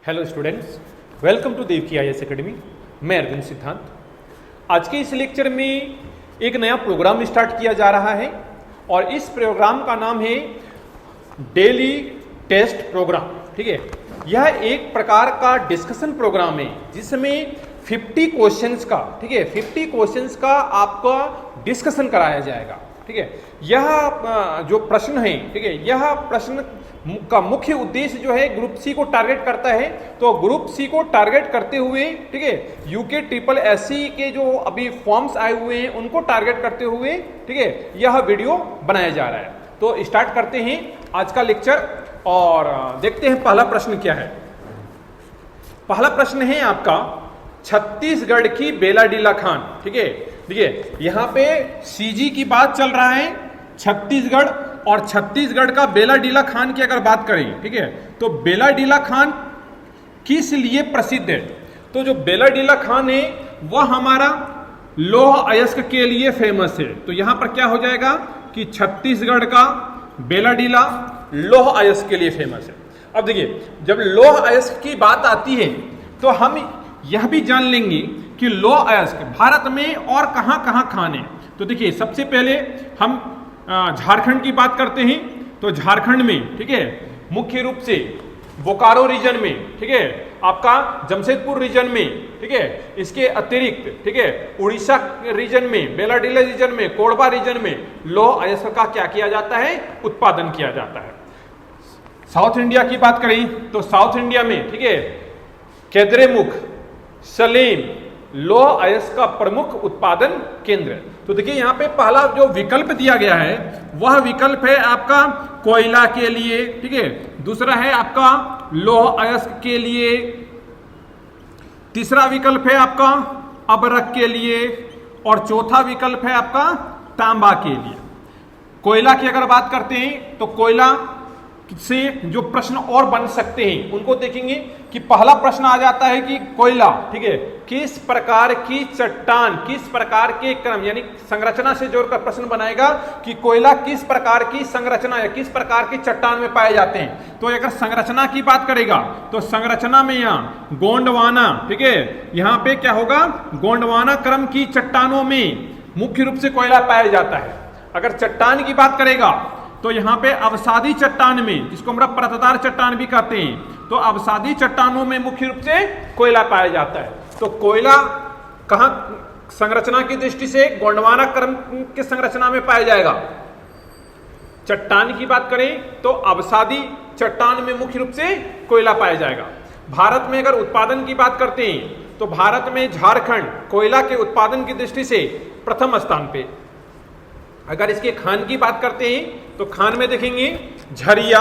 Hello students, welcome to Devki IAS academy. मैं अरविंद सिद्धांत। आज के इस लेक्चर में एक नया प्रोग्राम स्टार्ट किया जा रहा है और इस प्रोग्राम का नाम है डेली टेस्ट प्रोग्राम। ठीक है, यह एक प्रकार का डिस्कशन प्रोग्राम है जिसमें 50 क्वेश्चंस का, ठीक है, 50 क्वेश्चंस का आपका डिस्कशन कराया जाएगा। ठीक है, यह जो प्रश्न है, ठीक है, यह प्रश्न का मुख्य उद्देश्य जो है ग्रुप सी को टारगेट करता है। तो ग्रुप सी को टारगेट करते हुए, ठीक है, यूके ट्रिपल एससी के जो अभी फॉर्म्स आए हुए हैं उनको टारगेट करते हुए, ठीक है, यह वीडियो बनाया जा रहा है। तो स्टार्ट करते हैं आज का लेक्चर और देखते हैं पहला प्रश्न क्या है। पहला प्रश्न है आपका छत्तीसगढ़ की बेलाडीला खान। ठीक है, देखिए यहां पे सीजी की बात चल रहा है, छत्तीसगढ़, और छत्तीसगढ़ का बेलाडीला खान की अगर बात करें, ठीक है, तो बेलाडीला खान किस लिए प्रसिद्ध है? तो जो बेलाडीला खान है वह हमारा लौह अयस्क के लिए फेमस है। तो यहां पर क्या हो जाएगा कि छत्तीसगढ़ का बेलाडीला लौह अयस्क के लिए फेमस है। अब देखिए, जब लौह अयस्क की बात आती है तो हम यह भी जान लेंगे कि लौह अयस्क भारत में और कहां कहां खान है। तो देखिए, सबसे पहले हम झारखंड की बात करते हैं। तो झारखंड में, ठीक है, मुख्य रूप से बोकारो रीजन में, ठीक है, आपका जमशेदपुर रीजन में, ठीक है, इसके अतिरिक्त, ठीक है, उड़ीसा रीजन में, बेलाडीला रीजन में, कोरबा रीजन में लौह अयस्क का क्या किया जाता है? उत्पादन किया जाता है। साउथ इंडिया की बात करें तो साउथ इंडिया में, ठीक है, केद्रेमुख, सलेम लौह अयस्क का प्रमुख उत्पादन केंद्र। तो देखिए यहां पे पहला जो विकल्प दिया गया है वह विकल्प है आपका कोयला के लिए, ठीक है, दूसरा है आपका लौह अयस्क के लिए, तीसरा विकल्प है आपका अबरक के लिए और चौथा विकल्प है आपका तांबा के लिए। कोयला की अगर बात करते हैं तो कोयला से जो प्रश्न और बन सकते हैं उनको देखेंगे कि पहला प्रश्न आ जाता है कि कोयला, ठीक है, किस प्रकार की चट्टान, किस प्रकार के क्रम यानी संरचना से जोड़कर प्रश्न बनाएगा कि कोयला किस प्रकार की संरचना या किस प्रकार की चट्टान में पाए जाते हैं। तो अगर संरचना की बात करेगा तो संरचना में यहाँ गोंडवाना, ठीक है, यहाँ पे क्या होगा, गोंडवाना क्रम की चट्टानों में मुख्य रूप से कोयला पाया जाता है। अगर चट्टान की बात करेगा तो यहां पे अवसादी चट्टान में, जिसको हम परतदार चट्टान भी कहते हैं, तो अवसादी चट्टानों में मुख्य रूप से कोयला पाया जाता है। तो कोयला कहां संरचना की दृष्टि से गोंडवाना क्रम के संरचना में पाया जाएगा। चट्टान की बात करें तो अवसादी चट्टान में मुख्य रूप से कोयला पाया जाएगा। भारत में अगर उत्पादन की बात करते हैं तो भारत में झारखंड कोयला के उत्पादन की दृष्टि से प्रथम स्थान पे। अगर इसके खान की बात करते हैं तो खान में देखेंगे झरिया,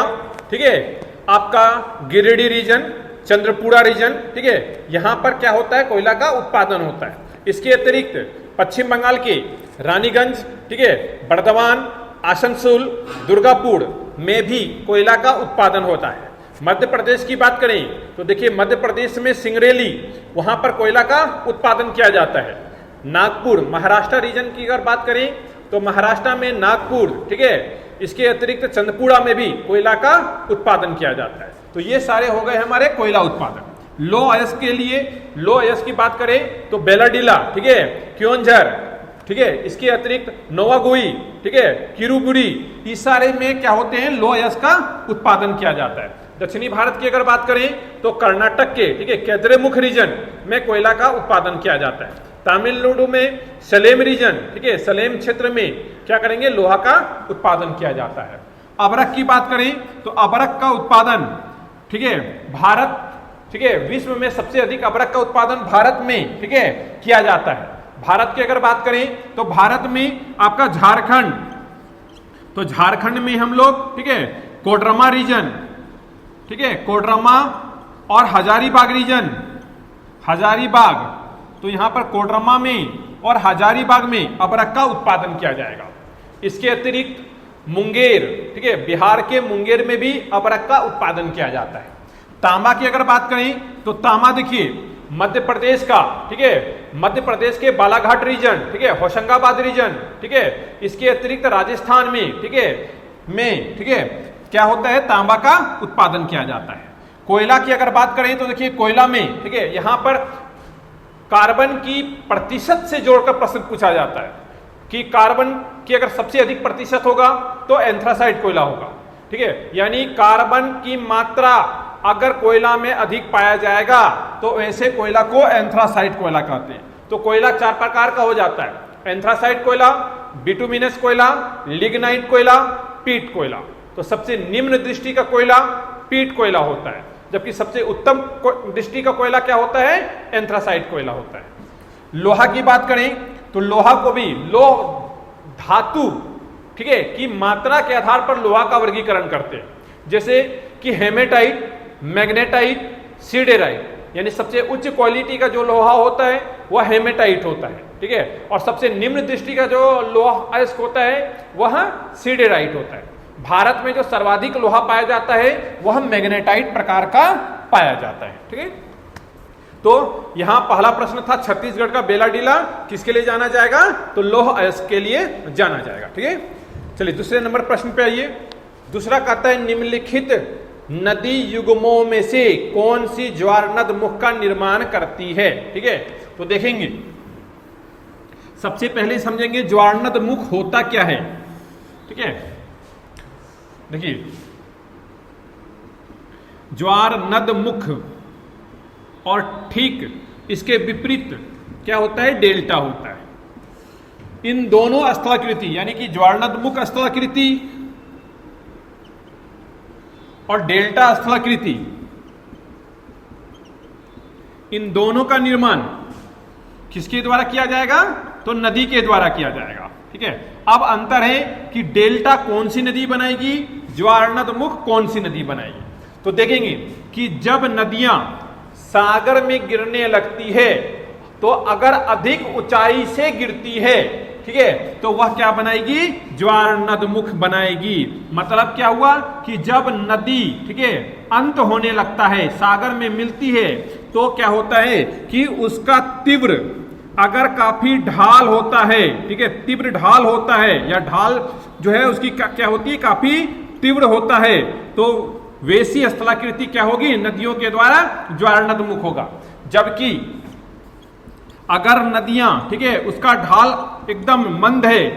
ठीक है, आपका गिरिडीह रीजन, चंद्रपुरा रीजन, ठीक है, यहां पर क्या होता है, कोयला का उत्पादन होता है। इसके अतिरिक्त पश्चिम बंगाल के रानीगंज, ठीक है, बर्दवान, आसनसोल, दुर्गापुर में भी कोयला का उत्पादन होता है। मध्य प्रदेश की बात करें तो देखिए मध्य प्रदेश में सिंगरेली, वहां पर कोयला का उत्पादन किया जाता है। नागपुर, महाराष्ट्र रीजन की अगर बात करें तो महाराष्ट्र में नागपुर, ठीक है, इसके अतिरिक्त चंदपुरा में भी कोयला का उत्पादन किया जाता है। तो ये सारे हो गए हमारे कोयला उत्पादन। लौह अयस्क के लिए, लौह अयस्क की बात करें तो बेलाडीला, ठीक है, क्योंझर, ठीक है, इसके अतिरिक्त नोवागुई, ठीक है, किरुबुरी, इस सारे में क्या होते हैं, लौह अयस्क का उत्पादन किया जाता है। दक्षिणी भारत की अगर बात करें तो कर्नाटक के, ठीक है, केद्रेमुख रीजन में कोयला का उत्पादन किया जाता है। तमिलनाडु में सलेम रीजन, ठीक है, सलेम क्षेत्र में क्या करेंगे, लोहा का उत्पादन किया जाता है। अबरक की बात करें तो अबरक का उत्पादन, ठीक है, भारत, ठीक है, विश्व में सबसे अधिक अबरक का उत्पादन भारत में, ठीक है, किया जाता है। भारत की अगर बात करें तो भारत में आपका झारखंड, तो झारखंड में हम लोग, ठीक है, कोडरमा रीजन, ठीक है, कोडरमा और हजारीबाग रीजन, हजारीबाग, तो यहां पर कोडरमा में और हजारीबाग में अबरक का उत्पादन किया जाएगा। इसके अतिरिक्त मुंगेर, ठीक है, बिहार के मुंगेर में भी अबरक का उत्पादन किया जाता है। तांबा की अगर बात करें तो तांबा देखिए मध्य प्रदेश का, ठीक है, मध्य प्रदेश के बालाघाट रीजन, ठीक है, होशंगाबाद रीजन, ठीक है, इसके अतिरिक्त राजस्थान में, ठीक है, ठीक है, क्या होता है, तांबा का उत्पादन किया जाता है। कोयला की अगर बात करें तो देखिए कोयला में, ठीक है, यहां पर कार्बन की प्रतिशत से जोड़कर प्रश्न पूछा जाता है कि कार्बन की अगर सबसे अधिक प्रतिशत होगा तो एंथ्रासाइट कोयला होगा, ठीक है, यानी कार्बन की मात्रा अगर कोयला में अधिक पाया जाएगा तो ऐसे कोयला को एंथ्रासाइट कोयला कहते हैं। तो कोयला 4 प्रकार का हो जाता है, एंथ्रासाइट कोयला, बिटुमिनस कोयला, लिग्नाइट कोयला, पीट कोयला। तो सबसे निम्न दृष्टि का कोयला पीट कोयला होता है, जबकि सबसे उत्तम दृष्टि का कोयला क्या होता है, एंथ्रासाइट कोयला होता है। लोहा की बात करें तो लोहा को भी लोह धातु, ठीक है, की मात्रा के आधार पर लोहा का वर्गीकरण करते हैं, जैसे कि हेमेटाइट, मैग्नेटाइट, सिडेराइट, यानी सबसे उच्च क्वालिटी का जो लोहा होता है वह हेमेटाइट होता है, ठीक है, और सबसे निम्न दृष्टि का जो लोहा अयस्क होता है वह सिडेराइट होता है। भारत में जो सर्वाधिक लोहा पाया जाता है वह मैग्नेटाइट प्रकार का पाया जाता है, ठीक है। तो यहां पहला प्रश्न था छत्तीसगढ़ का बेलाडीला किसके लिए जाना जाएगा, तो लौह अयस्क के लिए जाना जाएगा, ठीक है। चलिए दूसरे नंबर प्रश्न पे आइए। दूसरा कहता है निम्नलिखित नदी युग्मों में से कौन सी ज्वारनद मुख का निर्माण करती है, ठीक है। तो देखेंगे, सबसे पहले समझेंगे ज्वारनद मुख होता क्या है, ठीक है। देखिए ज्वारनद मुख और ठीक इसके विपरीत क्या होता है, डेल्टा होता है। इन दोनों स्थलाकृति यानी कि ज्वारनद मुख स्थलाकृति और डेल्टा स्थलाकृति, इन दोनों का निर्माण किसके द्वारा किया जाएगा, तो नदी के द्वारा किया जाएगा, ठीक है। अब अंतर है कि डेल्टा कौन सी नदी बनाएगी, ज्वारनद मुख कौन सी नदी बनाएगी। तो देखेंगे कि जब नदियां सागर में गिरने लगती है तो अगर अधिक ऊंचाई से गिरती है, ठीक है, तो वह क्या बनाएगी, ज्वारनद मुख बनाएगी। मतलब क्या हुआ कि जब नदी, ठीक है, अंत होने लगता है, सागर में मिलती है, तो क्या होता है कि उसका तीव्र अगर काफी ढाल होता है, ठीक है, तीव्र ढाल होता है या ढाल जो है उसकी क्या होती है, काफी तीव्र होता है, तो वैसी स्थलाकृति क्या होगी, नदियों के द्वारा ज्वारनद मुख होगा। जबकि अगर नदियां, ठीक है, उसका ढाल एकदम मंद है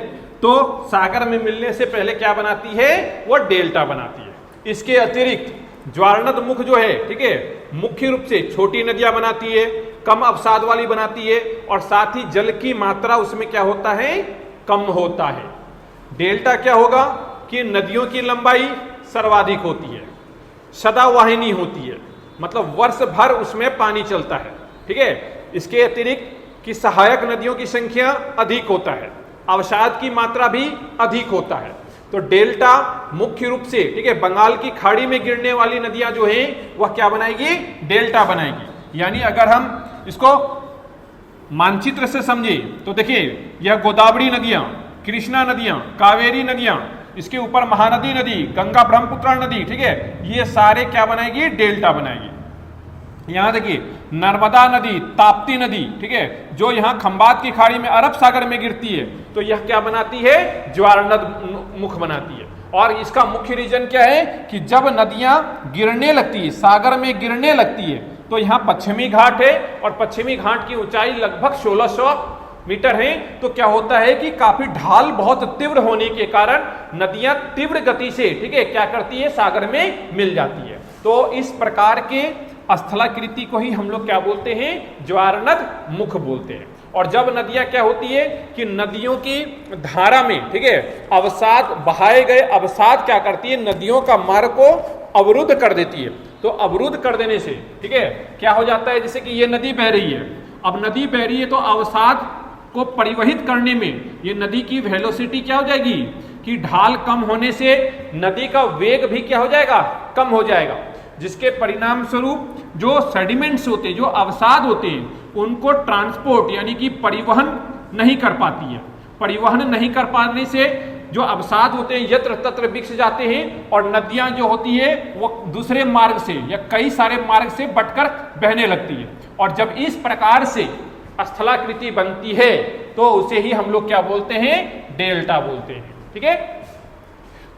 तो सागर में मिलने से पहले क्या बनाती है, वो डेल्टा बनाती है। इसके अतिरिक्त ज्वारनद मुख जो है, ठीक है, मुख्य रूप से छोटी नदियां बनाती है, कम अवसाद वाली बनाती है, और साथ ही जल की मात्रा उसमें क्या होता है, कम होता है। डेल्टा क्या होगा कि नदियों की लंबाई सर्वाधिक होती है, सदावाहिनी होती है, मतलब वर्ष भर उसमें पानी चलता है, ठीक है। इसके अतिरिक्त कि सहायक नदियों की संख्या अधिक होता है, अवसाद की मात्रा भी अधिक होता है। तो डेल्टा मुख्य रूप से, ठीक है, बंगाल की खाड़ी में गिरने वाली नदियां जो हैं वह क्या बनाएगी, डेल्टा बनाएगी। यानी अगर हम इसको मानचित्र से समझे तो देखिए यह गोदावरी नदियां, कृष्णा नदियां, कावेरी नदियां, इसके ऊपर महानदी नदी, गंगा ब्रह्मपुत्र नदी, ठीक है, ये सारे क्या बनाएगी, डेल्टा बनाएगी। यहां देखिए नर्मदा नदी, ताप्ती नदी, ठीक है, जो यहां खंबात की खाड़ी में अरब सागर में गिरती है, तो यह क्या बनाती है, ज्वारनद मुख बनाती है। और इसका मुख्य रीजन क्या है कि जब नदियां गिरने लगती है, सागर में गिरने लगती है, तो यहां पश्चिमी घाट है और पश्चिमी घाट की ऊंचाई लगभग 1600 मीटर है। तो क्या होता है कि काफी ढाल बहुत तीव्र होने के कारण नदियां तीव्र गति से, ठीक है, क्या करती है, सागर में मिल जाती है। तो इस प्रकार के स्थलाकृति को ही हम लोग क्या बोलते हैं, ज्वारनद मुख बोलते हैं। और जब नदियां क्या होती है कि नदियों की धारा में, ठीक है, अवसाद, बहाए गए अवसाद क्या करती है, नदियों का मार्ग को अवरुद्ध कर देती है। तो अवरुद्ध कर देने से, ठीक है, क्या हो जाता है, जैसे कि ये नदी बह रही है, अब नदी बह रही है तो अवसाद को परिवहित करने में ये नदी की वेलोसिटी क्या हो जाएगी कि ढाल कम होने से नदी का वेग भी क्या हो जाएगा, कम हो जाएगा, जिसके परिणाम स्वरूप जो सेडिमेंट्स होते हैं, जो अवसाद होते हैं, उनको ट्रांसपोर्ट यानी कि परिवहन नहीं कर पाती है। परिवहन नहीं कर पाने से जो अवसाद होते हैं यत्र तत्र बिखर जाते हैं और नदियां जो होती है वो दूसरे मार्ग से या कई सारे मार्ग से बटकर बहने लगती है। और जब इस प्रकार से स्थलाकृति बनती है तो उसे ही हम लोग क्या बोलते हैं, डेल्टा बोलते हैं, ठीक है।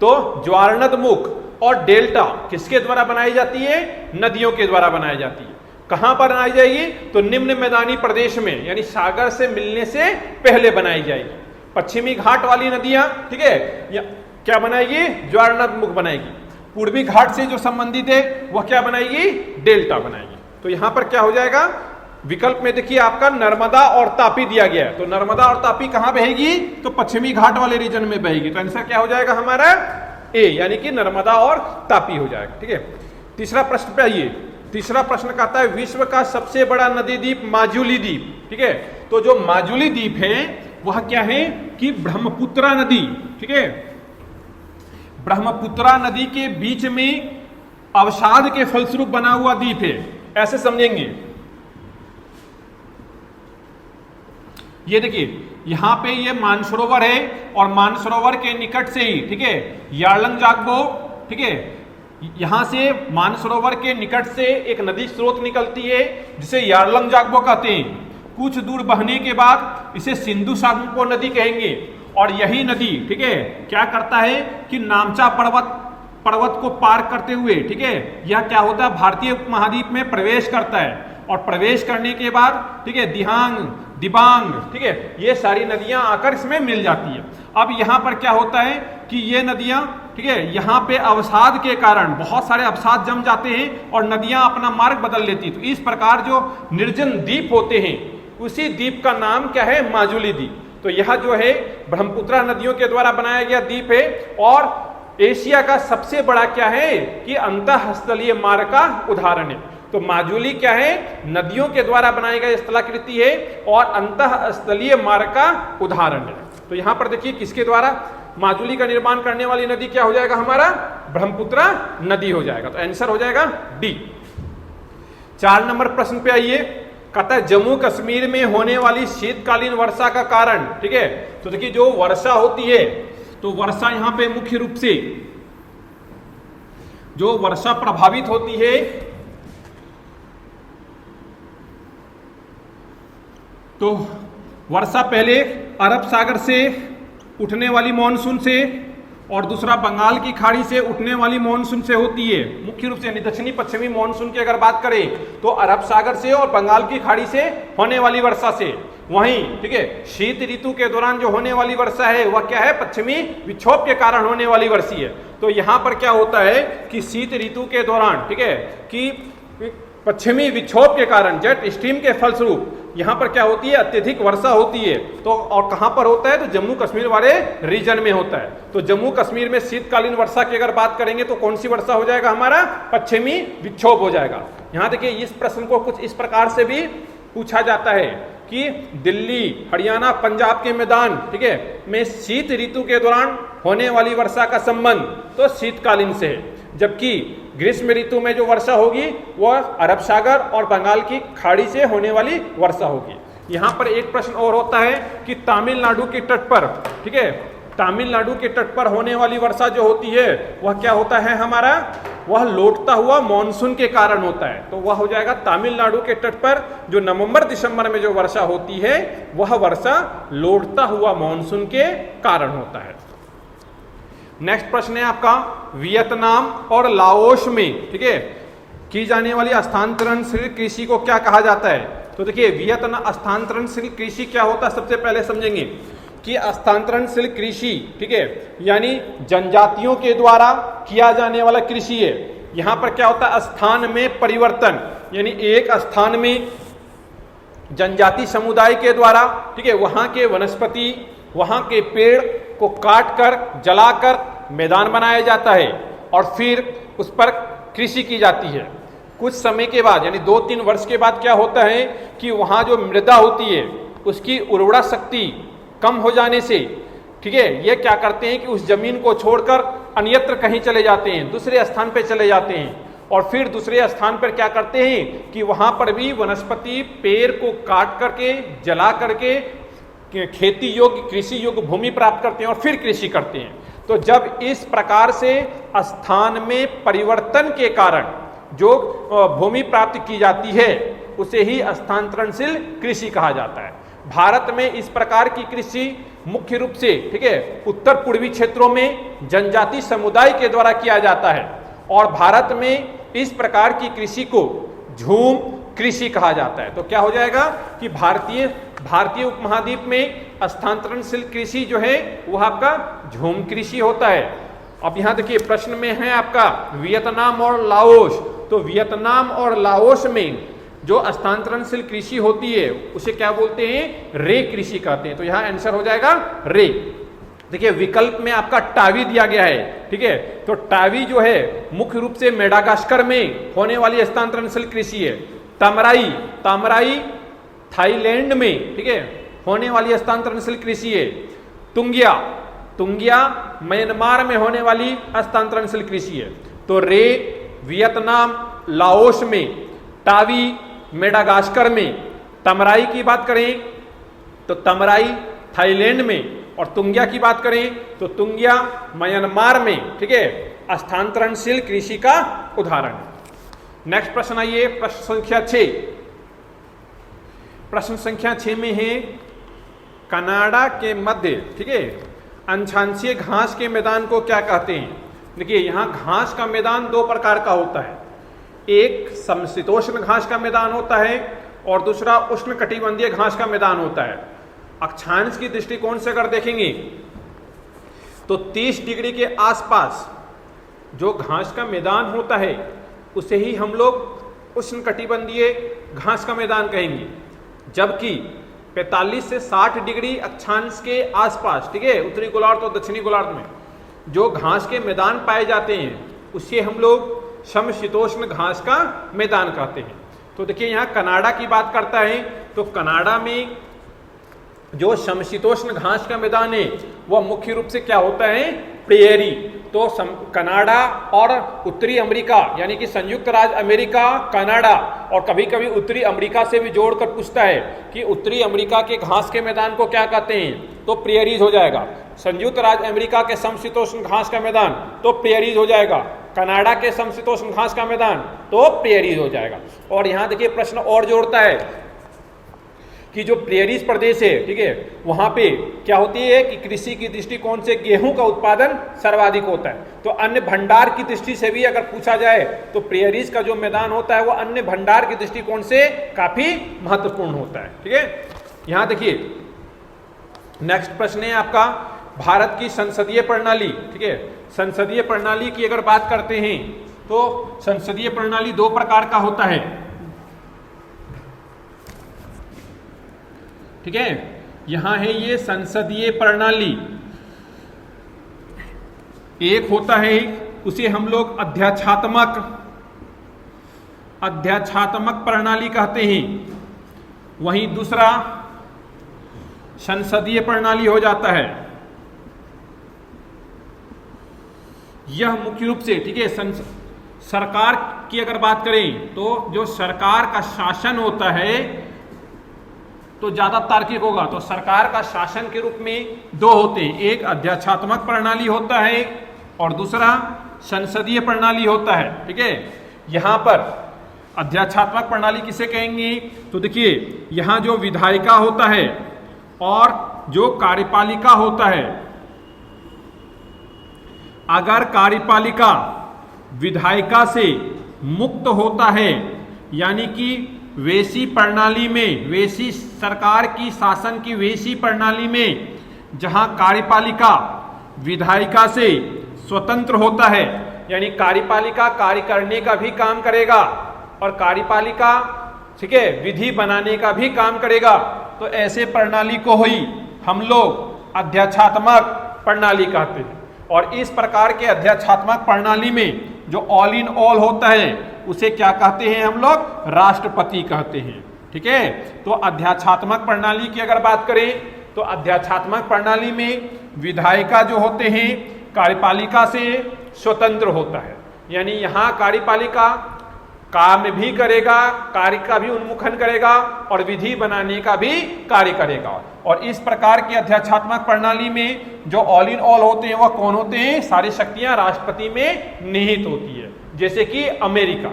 तो ज्वारनद मुख और डेल्टा किसके द्वारा बनाई जाती है? नदियों के द्वारा बनाई जाती है। कहां पर बनाई जाएगी? तो निम्न मैदानी प्रदेश में, यानी सागर से मिलने से पहले बनाई जाएगी। पश्चिमी घाट वाली नदियां, ठीक है, क्या बनाएगी? ज्वारनदमुख बनाएगी। पूर्वी घाट से जो संबंधित है वह क्या बनाएगी? डेल्टा बनाएगी। तो यहां पर क्या हो जाएगा? विकल्प में देखिए आपका नर्मदा और तापी दिया गया है, तो नर्मदा और तापी कहां बहेगी? तो पश्चिमी घाट वाले रीजन में बहेगी। तो आंसर क्या हो जाएगा हमारा? ए, यानी कि नर्मदा और तापी हो जाएगा। ठीक है, तीसरा प्रश्न पे आइए। तीसरा प्रश्न कहता है विश्व का सबसे बड़ा नदी द्वीप माजुली द्वीप। ठीक है, तो जो माजुली द्वीप है वह क्या है कि ब्रह्मपुत्रा नदी, ठीक है, ब्रह्मपुत्रा नदी के बीच में अवसाद के फलस्वरूप बना हुआ द्वीप है, ऐसे समझेंगे। ये देखिए यहां पे ये मानसरोवर है और मानसरोवर के निकट से ही, ठीक है, यारलंग जागबो, ठीक है, यहां से मानसरोवर के निकट से एक नदी स्रोत निकलती है जिसे यारलंग जागबो कहते हैं। कुछ दूर बहने के बाद इसे सिंधु सागुम्पो नदी कहेंगे। और यही नदी, ठीक है, क्या करता है कि नामचा पर्वत को पार करते हुए, ठीक है, यह क्या होता है भारतीय उपमहाद्वीप में प्रवेश करता है। और प्रवेश करने के बाद, ठीक है, दिहांग, दिबांग, ठीक है, ये सारी नदियां आकर इसमें मिल जाती है। अब यहां पर क्या होता है कि ये नदियां, ठीक है, यहां पे अवसाद के कारण बहुत सारे अवसाद जम जाते हैं और नदियां अपना मार्ग बदल लेती। तो इस प्रकार जो निर्जन द्वीप होते हैं उसी द्वीप का नाम क्या है? माजुली द्वीप। तो यह जो है ब्रह्मपुत्रा नदियों के द्वारा बनाया गया द्वीप है और एशिया का सबसे बड़ा क्या है कि अंतःस्थलीय मार्ग का उदाहरण है। तो माजुली क्या है? नदियों के द्वारा बनाई गई स्थलाकृति है और अंतःस्थलीय मार्ग का उदाहरण है। तो यहां पर देखिए किसके द्वारा माजुली का निर्माण करने वाली नदी क्या हो जाएगा हमारा? ब्रह्मपुत्रा नदी हो जाएगा। तो आंसर हो जाएगा डी। 4 नंबर प्रश्न पे आइए। कहता है जम्मू कश्मीर में होने वाली शीतकालीन वर्षा का कारण, ठीक है, तो देखिए जो वर्षा होती है, तो वर्षा यहां पे मुख्य रूप से जो वर्षा प्रभावित होती है, तो वर्षा पहले अरब सागर से उठने वाली मॉनसून से और दूसरा बंगाल की खाड़ी से उठने वाली मॉनसून से होती है। मुख्य रूप से दक्षिणी पश्चिमी मॉनसून की अगर बात करें तो अरब सागर से और बंगाल की खाड़ी से होने वाली वर्षा से। वहीं, ठीक है, शीत ऋतु के दौरान जो होने वाली वर्षा है वह क्या है? पश्चिमी विक्षोभ के कारण होने वाली वर्षा है। तो यहां पर क्या होता है कि शीत ऋतु के दौरान, ठीक है, कि पश्चिमी विक्षोभ के कारण जेट स्ट्रीम के फलस्वरूप यहां पर क्या होती है? अत्यधिक वर्षा होती है। तो और कहां पर होता है? तो जम्मू कश्मीर वाले रीजन में होता है। तो जम्मू कश्मीर में शीतकालीन वर्षा की अगर बात करेंगे तो कौन सी वर्षा हो जाएगा हमारा? पश्चिमी विक्षोभ हो जाएगा। यहां देखिए इस प्रश्न को कुछ इस प्रकार से भी पूछा जाता है कि दिल्ली, हरियाणा, पंजाब के मैदान, ठीक है, में शीत ऋतु के दौरान होने वाली वर्षा का संबंध तो शीतकालीन से है, जबकि ग्रीष्म ऋतु में जो वर्षा होगी वह अरब सागर और बंगाल की खाड़ी से होने वाली वर्षा होगी। यहां पर एक प्रश्न और होता है कि तमिलनाडु के तट पर, ठीक है, तमिलनाडु के तट पर होने वाली वर्षा जो होती है वह क्या होता है हमारा? वह लौटता हुआ मॉनसून के कारण होता है। तो वह हो जाएगा तमिलनाडु के तट पर जो नवंबर दिसंबर में जो वर्षा होती है वह वर्षा लौटता हुआ मॉनसून के कारण होता है। नेक्स्ट प्रश्न है आपका वियतनाम और लाओस में, ठीक है, की जाने वाली स्थानांतरणशील कृषि को क्या कहा जाता है? तो देखिए वियतनाम स्थानांतरणशील कृषि क्या होता है सबसे पहले समझेंगे कि स्थानांतरणशील कृषि, ठीक है, यानी जनजातियों के द्वारा किया जाने वाला कृषि है। यहां पर क्या होता है? स्थान में परिवर्तन, यानी एक स्थान में जनजाति समुदाय के द्वारा, ठीक है, वहां के वनस्पति, वहां के पेड़ को काटकर जलाकर मैदान बनाया जाता है और फिर उस पर कृषि की जाती है। कुछ समय के बाद यानी 2-3 वर्ष के बाद क्या होता है कि वहां जो मृदा होती है उसकी उर्वरा शक्ति कम हो जाने से, ठीक है, ये क्या करते हैं कि उस जमीन को छोड़कर अन्यत्र कहीं चले जाते हैं, दूसरे स्थान पर चले जाते हैं और फिर दूसरे स्थान पर क्या करते हैं कि वहां पर भी वनस्पति पेड़ को काट करके जला करके खेती योग्य कृषि योग्य भूमि प्राप्त करते हैं और फिर कृषि करते हैं। तो जब इस प्रकार से स्थान में परिवर्तन के कारण जो भूमि प्राप्त की जाती है उसे ही स्थानांतरणशील कृषि कहा जाता है। भारत में इस प्रकार की कृषि मुख्य रूप से, ठीक है, उत्तर पूर्वी क्षेत्रों में जनजाति समुदाय के द्वारा किया जाता है और भारत में इस प्रकार की कृषि को झूम कृषि कहा जाता है। तो क्या हो जाएगा कि भारतीय उपमहाद्वीप में स्थानांतरणशील कृषि जो है वह आपका झूम कृषि होता है। अब यहां देखिए प्रश्न में है आपका वियतनाम और लाओस। तो वियतनाम और लाओस में जो स्थानांतरणशील कृषि होती है उसे क्या बोलते हैं? रे कृषि कहते हैं। तो यहां आंसर हो जाएगा रे। देखिए विकल्प में आपका टावी दिया गया है, ठीक है। तो टावी जो है मुख्य रूप से मेडागास्कर में होने वाली स्थानांतरणशील कृषि है। तामराई थाईलैंड में, ठीक है, होने वाली स्थानांतरणशील कृषि है। तुंगिया म्यांमार में होने वाली स्थानांतरणशील कृषि है। तो रे वियतनाम लाओस में, टावी मेडागास्कर में। तमराई की बात करें तो तमराई थाईलैंड में और तुंगिया की बात करें तो तुंगिया म्यांमार में, ठीक है, स्थानांतरणशील कृषि का उदाहरण। नेक्स्ट प्रश्न आइए, प्रश्न संख्या 6। प्रश्न संख्या 6 में है कनाडा के मध्य, ठीक है, अंशांशीय घास के मैदान को क्या कहते हैं? देखिए यहां घास का मैदान दो प्रकार का होता है। एक समशीतोष्ण घास का मैदान होता है और दूसरा उष्णकटिबंधीय घास का मैदान होता है। अक्षांश की दृष्टिकोण से अगर देखेंगे तो 30 डिग्री के आसपास जो घास का मैदान होता है उसे ही हम लोग उष्णकटिबंधीय घास का मैदान कहेंगे, जबकि 45 से 60 डिग्री अक्षांश के आसपास, ठीक है, उत्तरी गोलार्ध और दक्षिणी गोलार्ध में जो घास के मैदान पाए जाते हैं उसे हम लोग समशीतोष्ण घास का मैदान कहते हैं। तो देखिए यहां कनाडा की बात करता है तो कनाडा में जो समशीतोष्ण घास का मैदान है वह मुख्य रूप से क्या होता है? प्रेयरी। तो कनाडा और उत्तरी अमेरिका यानी कि संयुक्त राज्य अमेरिका, कनाडा और कभी कभी उत्तरी अमेरिका से भी जोड़कर पूछता है कि उत्तरी अमेरिका के घास के मैदान को क्या कहते हैं? तो प्रेयरीज हो जाएगा। संयुक्त राज्य अमेरिका के समशीतोष्ण घास का मैदान तो प्रेयरीज हो जाएगा। कनाडा के समशीतोष्ण घास का मैदान तो प्रेयरीज हो जाएगा। और यहां देखिए प्रश्न और जोड़ता है कि जो प्रेयरीज प्रदेश है, ठीक है, वहां पे क्या होती है कि कृषि की दृष्टिकोण से गेहूं का उत्पादन सर्वाधिक होता है। तो अन्य भंडार की दृष्टि से भी अगर पूछा जाए तो प्रेयरीज का जो मैदान होता है वो अन्य भंडार की दृष्टिकोण से काफी महत्वपूर्ण होता है, ठीक है। यहां देखिए नेक्स्ट प्रश्न है आपका भारत की संसदीय प्रणाली, ठीक है। संसदीय प्रणाली की अगर बात करते हैं तो संसदीय प्रणाली दो प्रकार का होता है, ठीक है। यहां है ये संसदीय प्रणाली। एक होता है उसे हम लोग अध्यात्मक प्रणाली कहते हैं, वहीं दूसरा संसदीय प्रणाली हो जाता है। यह मुख्य रूप से, ठीक है, सरकार की अगर बात करें तो जो सरकार का शासन होता है तो ज्यादा तार्किक होगा। तो सरकार का शासन के रूप में दो होते हैं, एक अध्यात्मक प्रणाली होता है और दूसरा संसदीय प्रणाली होता है, ठीक है। यहां पर अध्यात्मक प्रणाली किसे कहेंगे? तो देखिए यहां जो विधायिका होता है और जो कार्यपालिका होता है, अगर कार्यपालिका विधायिका से मुक्त होता है यानी कि वेशी प्रणाली में, वेशी सरकार की शासन की वेशी प्रणाली में जहां कार्यपालिका विधायिका से स्वतंत्र होता है, यानी कार्यपालिका कार्य करने का भी काम करेगा और कार्यपालिका, ठीक है, विधि बनाने का भी काम करेगा, तो ऐसे प्रणाली को ही हम लोग अध्यात्मक प्रणाली कहते हैं। और इस प्रकार के अध्यात्मक प्रणाली में जो ऑल इन ऑल होता है उसे क्या कहते हैं हम लोग? राष्ट्रपति कहते हैं, ठीक है। तो अध्यात्मक प्रणाली की अगर बात करें तो अध्यात्मक प्रणाली में विधायिका जो होते हैं कार्यपालिका से स्वतंत्र होता है, यानी यहां कार्यपालिका काम भी करेगा, कार्य का भी उन्मुखन करेगा और विधि बनाने का भी कार्य करेगा। और इस प्रकार की अध्यात्मक प्रणाली में जो ऑल इन ऑल होते हैं वह कौन होते हैं? सारी शक्तियां राष्ट्रपति में निहित होती है, जैसे कि अमेरिका।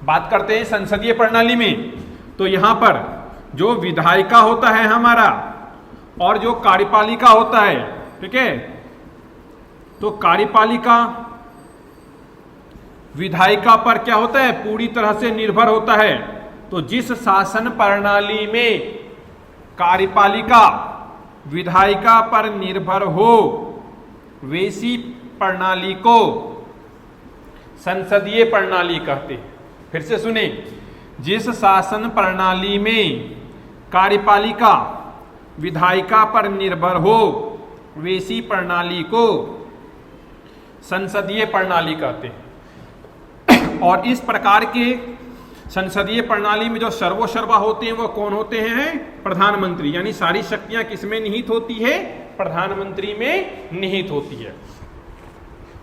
बात करते हैं संसदीय प्रणाली में, तो यहां पर जो विधायिका होता है हमारा और जो कार्यपालिका होता है, ठीक है, तो कार्यपालिका विधायिका पर क्या होता है, पूरी तरह से निर्भर होता है। तो जिस शासन प्रणाली में कार्यपालिका विधायिका पर निर्भर हो वैसी प्रणाली को संसदीय प्रणाली कहते हैं। फिर से सुने, जिस शासन प्रणाली में कार्यपालिका विधायिका पर निर्भर हो वैसी प्रणाली को संसदीय प्रणाली कहते हैं। और इस प्रकार के संसदीय प्रणाली में जो सर्वोसर्वा होते हैं वो कौन होते हैं, प्रधानमंत्री। यानी सारी शक्तियां किसमें निहित होती है, प्रधानमंत्री में निहित होती है।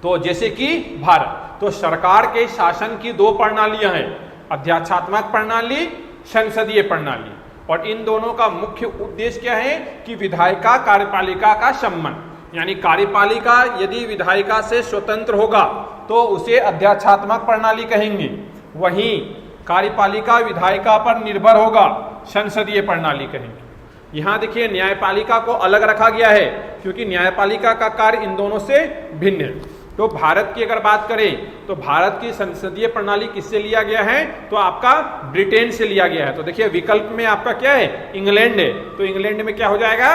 तो जैसे कि भारत, तो सरकार के शासन की दो प्रणालियां हैं, अध्यक्षात्मक प्रणाली, संसदीय प्रणाली। और इन दोनों का मुख्य उद्देश्य क्या है कि विधायिका कार्यपालिका का संबंध, यानी कार्यपालिका यदि विधायिका से स्वतंत्र होगा तो उसे अध्यक्षात्मक प्रणाली कहेंगे, वहीं कार्यपालिका विधायिका पर निर्भर होगा, संसदीय प्रणाली कहेंगे। यहां देखिए न्यायपालिका को अलग रखा गया है क्योंकि न्यायपालिका का कार्य इन दोनों से भिन्न है। तो भारत की अगर बात करें तो भारत की संसदीय प्रणाली किससे लिया गया है, तो आपका ब्रिटेन से लिया गया है। तो देखिए विकल्प में आपका क्या है, इंग्लैंड है, तो इंग्लैंड में क्या हो जाएगा,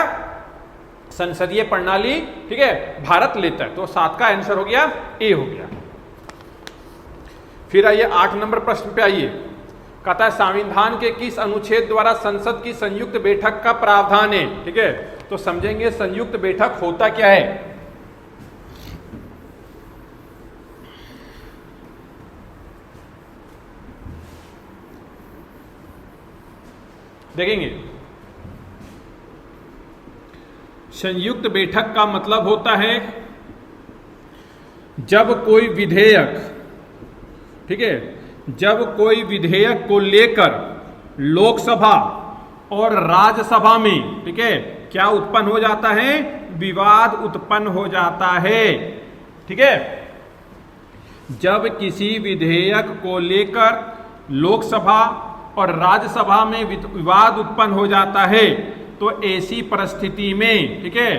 संसदीय प्रणाली, ठीक है, भारत लेता है। तो 7 का आंसर हो गया, ए हो गया। फिर आइए 8 नंबर प्रश्न पे आइए। कहता है संविधान के किस अनुच्छेद द्वारा संसद की संयुक्त बैठक का प्रावधान है, ठीक है। तो समझेंगे संयुक्त बैठक होता क्या है। देखेंगे संयुक्त बैठक का मतलब होता है जब कोई विधेयक, ठीक है, जब कोई विधेयक को लेकर लोकसभा और राज्यसभा में, ठीक है, क्या उत्पन्न हो जाता है, विवाद उत्पन्न हो जाता है, ठीक है। जब किसी विधेयक को लेकर लोकसभा और राज्यसभा में विवाद उत्पन्न हो जाता है तो ऐसी परिस्थिति में, ठीक है,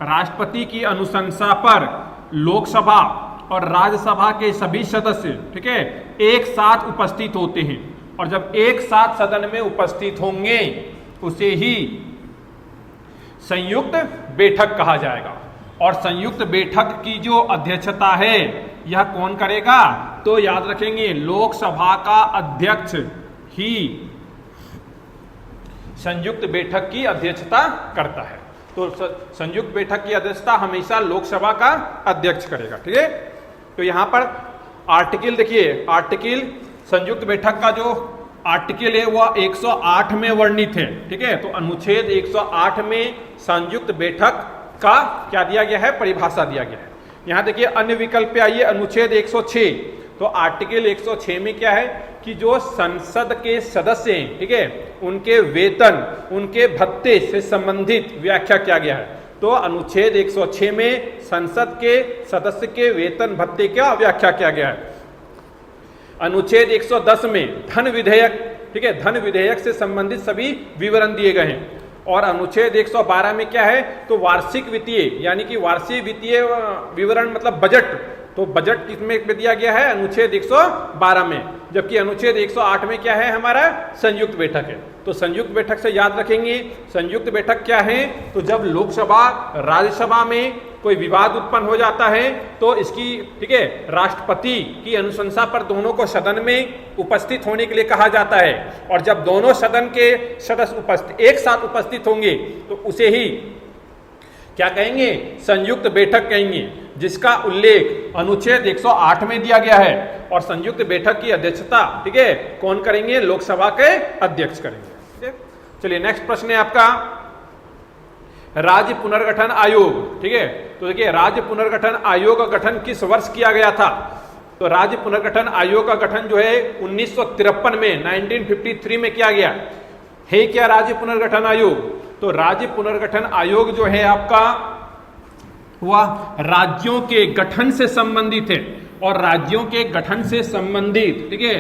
राष्ट्रपति की अनुशंसा पर लोकसभा और राज्यसभा के सभी सदस्य, ठीक है, एक साथ उपस्थित होते हैं। और जब एक साथ सदन में उपस्थित होंगे उसे ही संयुक्त बैठक कहा जाएगा। और संयुक्त बैठक की जो अध्यक्षता है यह कौन करेगा, तो याद रखेंगे लोकसभा का अध्यक्ष ही संयुक्त बैठक की अध्यक्षता करता है। तो संयुक्त बैठक की अध्यक्षता हमेशा लोकसभा का अध्यक्ष करेगा, ठीक है। तो यहां पर आर्टिकल देखिए, आर्टिकल संयुक्त बैठक का जो आर्टिकल है वह 108 में वर्णित है, ठीक है। तो अनुच्छेद 108 में संयुक्त बैठक का क्या दिया गया है, परिभाषा दिया गया है। यहां देखिए अन्य विकल्प पे आइए, अनुच्छेद 106। तो आर्टिकल 106 में क्या है कि जो संसद के सदस्य हैं, ठीक है, उनके वेतन, उनके भत्ते से संबंधित व्याख्या किया गया है। तो अनुच्छेद 106 में संसद के सदस्य के वेतन भत्ते का व्याख्या किया गया है। अनुच्छेद 110 में धन विधेयक, ठीक है, धन विधेयक से संबंधित सभी विवरण दिए गए हैं। और अनुच्छेद 112 में क्या है, तो वार्षिक वित्तीय, यानी कि वार्षिक वित्तीय विवरण मतलब बजट, तो बजट किसमें दिया गया है, अनुच्छेद 112 में। जबकि अनुच्छेद 108 में क्या है, हमारा संयुक्त बैठक है। तो संयुक्त बैठक से याद रखेंगे संयुक्त बैठक क्या है, तो जब लोकसभा राज्यसभा में कोई विवाद उत्पन्न हो जाता है तो इसकी, ठीक है, राष्ट्रपति की अनुशंसा पर दोनों को सदन में उपस्थित होने के लिए कहा जाता है। और जब दोनों सदन के सदस्य एक साथ उपस्थित होंगे तो उसे ही क्या कहेंगे, संयुक्त बैठक कहेंगे, जिसका उल्लेख अनुच्छेद 108 में दिया गया है। और संयुक्त बैठक की अध्यक्षता, ठीक है, कौन करेंगे, लोकसभा के अध्यक्ष करेंगे, ठीक है। चलिए नेक्स्ट प्रश्न है आपका राज्य पुनर्गठन आयोग, ठीक है। तो देखिए राज्य पुनर्गठन आयोग का गठन किस वर्ष किया गया था, तो राज्य पुनर्गठन आयोग का गठन जो है 1953 में 1953 में किया गया है। क्या राज्य पुनर्गठन आयोग, तो राज्य पुनर्गठन आयोग जो है आपका वह राज्यों के गठन से संबंधित है। और राज्यों के गठन से संबंधित, ठीक है,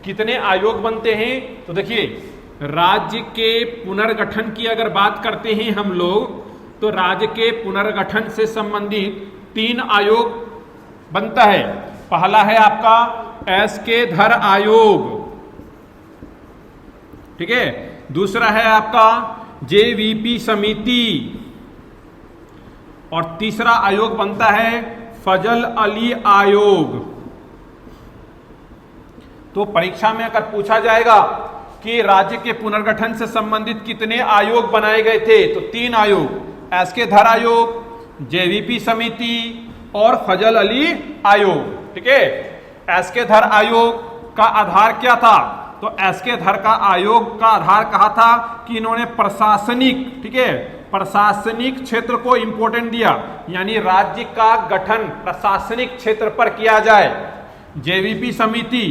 कितने आयोग बनते हैं, तो देखिए राज्य के पुनर्गठन की अगर बात करते हैं हम लोग, तो राज्य के पुनर्गठन से संबंधित 3 आयोग बनता है। पहला है आपका एसके धर आयोग, ठीक है। दूसरा है आपका जेवीपी समिति, और तीसरा आयोग बनता है फजल अली आयोग। तो परीक्षा में अगर पूछा जाएगा कि राज्य के पुनर्गठन से संबंधित कितने आयोग बनाए गए थे, तो 3 आयोग, एसके धर आयोग, जेवीपी समिति और फजल अली आयोग, ठीक है। एसके धर आयोग का आधार क्या था? तो एसके धर का आयोग का आधार कहा था कि इन्होंने प्रशासनिक, ठीक है, प्रशासनिक क्षेत्र को इंपॉर्टेंट दिया, यानी राज्य का गठन प्रशासनिक क्षेत्र पर किया जाए। जेवीपी समिति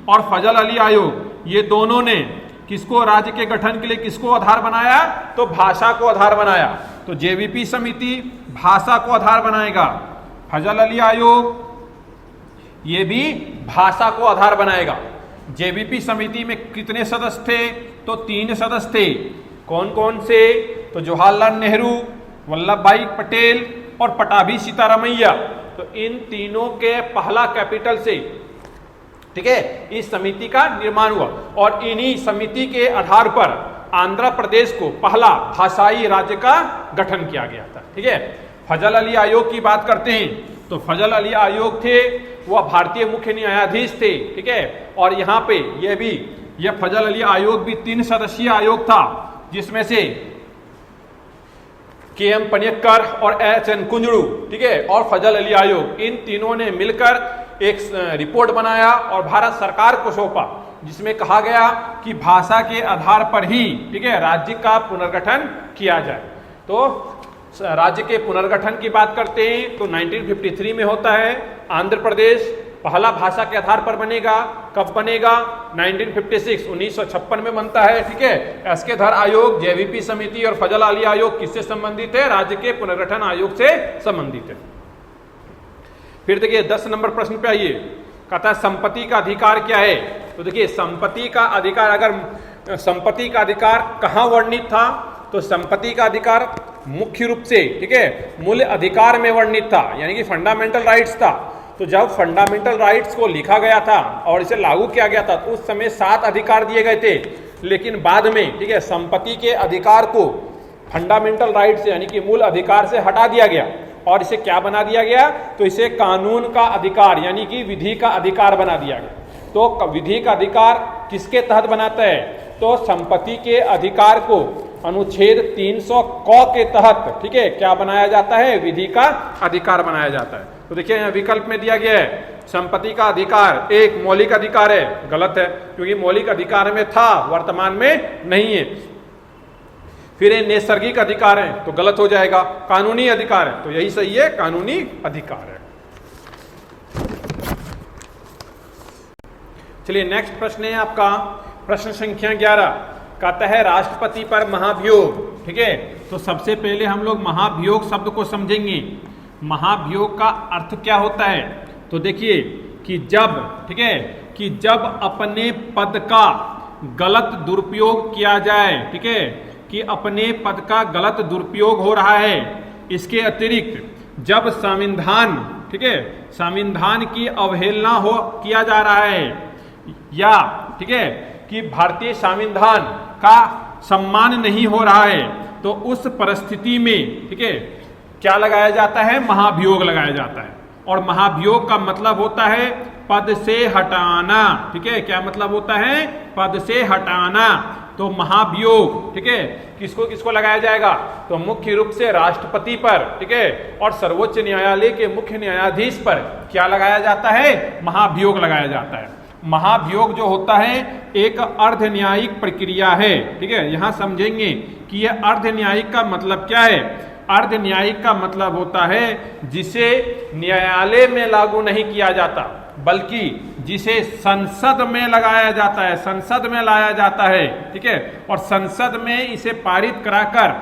और फजल अली आयोग, ये दोनों ने किसको, राज्य के गठन के लिए किसको आधार बनाया? तो भाषा को आधार बनाया। तो जेवीपी समिति भाषा को आधार बनाएगा, फजल अली आयोग ये भी भाषा को आधार बनाएगा। जेवीपी समिति में कितने सदस्य थे? तो 3 सदस्य थे। कौन कौन से? तो जवाहरलाल नेहरू, वल्लभ भाई पटेल और पटाभी सीतारामैया। तो इन तीनों के पहला कैपिटल से, ठीक है, इस समिति का निर्माण हुआ, और इन्हीं समिति के आधार पर आंध्र प्रदेश को पहला भाषाई राज्य का गठन किया गया था, ठीक है। फजल अली आयोग की बात करते हैं, तो फजल अली आयोग थे, वह भारतीय मुख्य न्यायाधीश थे, ठीक है। और यहाँ पे यह फजल अली आयोग भी 3 सदस्यीय आयोग था, जिसमें से के.एम. पनिक्कर और एच.एन. कुंजड़ू, ठीक है, और फजल अली आयोग, इन तीनों ने मिलकर एक रिपोर्ट बनाया और भारत सरकार को सौंपा, जिसमें कहा गया कि भाषा के आधार पर ही, ठीक है, राज्य का पुनर्गठन किया जाए। तो राज्य के पुनर्गठन की बात करते हैं तो 1953 में होता है। आंध्र प्रदेश पहला भाषा के आधार पर बनेगा। कब बनेगा? 1956, 1956 में बनता है, ठीक है। एसके धर आयोग, जेवीपी समिति और फजल अली आयोग किससे संबंधित है? राज्य के पुनर्गठन आयोग से संबंधित है। फिर देखिए 10 नंबर प्रश्न पे आइए, कहता है संपत्ति का अधिकार क्या है? तो देखिए संपत्ति का अधिकार, अगर संपत्ति का अधिकार कहाँ वर्णित था, तो संपत्ति का अधिकार मुख्य रूप से, ठीक है, मूल अधिकार में वर्णित था, यानी कि फंडामेंटल राइट्स था। तो जब फंडामेंटल राइट्स को लिखा गया था और इसे लागू किया गया था, तो उस समय 7 अधिकार दिए गए थे, लेकिन बाद में, ठीक है, संपत्ति के अधिकार को फंडामेंटल राइट से, यानी कि मूल अधिकार से हटा दिया गया और इसे क्या बना दिया गया? तो इसे कानून का अधिकार, यानी कि विधि का अधिकार बना दिया गया। तो विधि का अधिकार किसके तहत बनाता है? तो संपत्ति के अधिकार को अनुच्छेद 300 क के तहत, ठीक है, क्या बनाया जाता है? विधि का अधिकार बनाया जाता है। तो देखिए यहाँ विकल्प में दिया गया है संपत्ति का अधिकार एक मौलिक अधिकार है, गलत है, क्योंकि मौलिक अधिकार में था, वर्तमान में नहीं है। फिर ये नैसर्गिक अधिकार है, तो गलत हो जाएगा। कानूनी अधिकार है, तो यही सही है, कानूनी अधिकार है। चलिए नेक्स्ट प्रश्न है आपका प्रश्न संख्या 11, कहता है राष्ट्रपति पर महाभियोग, ठीक है। तो सबसे पहले हम लोग महाभियोग शब्द को समझेंगे। महाभियोग का अर्थ क्या होता है? तो देखिए कि जब, ठीक है, कि जब अपने पद का गलत दुरुपयोग किया जाए, ठीक है, कि अपने पद का गलत दुरुपयोग हो रहा है। इसके अतिरिक्त जब संविधान, ठीक है, संविधान की अवहेलना हो किया जा रहा है, या ठीक है कि भारतीय संविधान का सम्मान नहीं हो रहा है, तो उस परिस्थिति में, ठीक है, क्या लगाया जाता है? महाभियोग लगाया जाता है। और महाभियोग का मतलब होता है पद से हटाना, ठीक है। क्या मतलब होता है? पद से हटाना। तो महाभियोग, ठीक है, किसको किसको लगाया जाएगा? तो मुख्य रूप से राष्ट्रपति पर, ठीक है, और सर्वोच्च न्यायालय के मुख्य न्यायाधीश पर क्या लगाया जाता है? महाभियोग लगाया जाता है। महाभियोग जो होता है एक अर्ध न्यायिक प्रक्रिया है, ठीक है। यहां समझेंगे कि यह अर्ध न्यायिक का मतलब क्या है। अर्ध न्यायिक का मतलब होता है जिसे न्यायालय में लागू नहीं किया जाता, बल्कि जिसे संसद में लगाया जाता है, संसद में लाया जाता है, ठीक है, और संसद में इसे पारित कराकर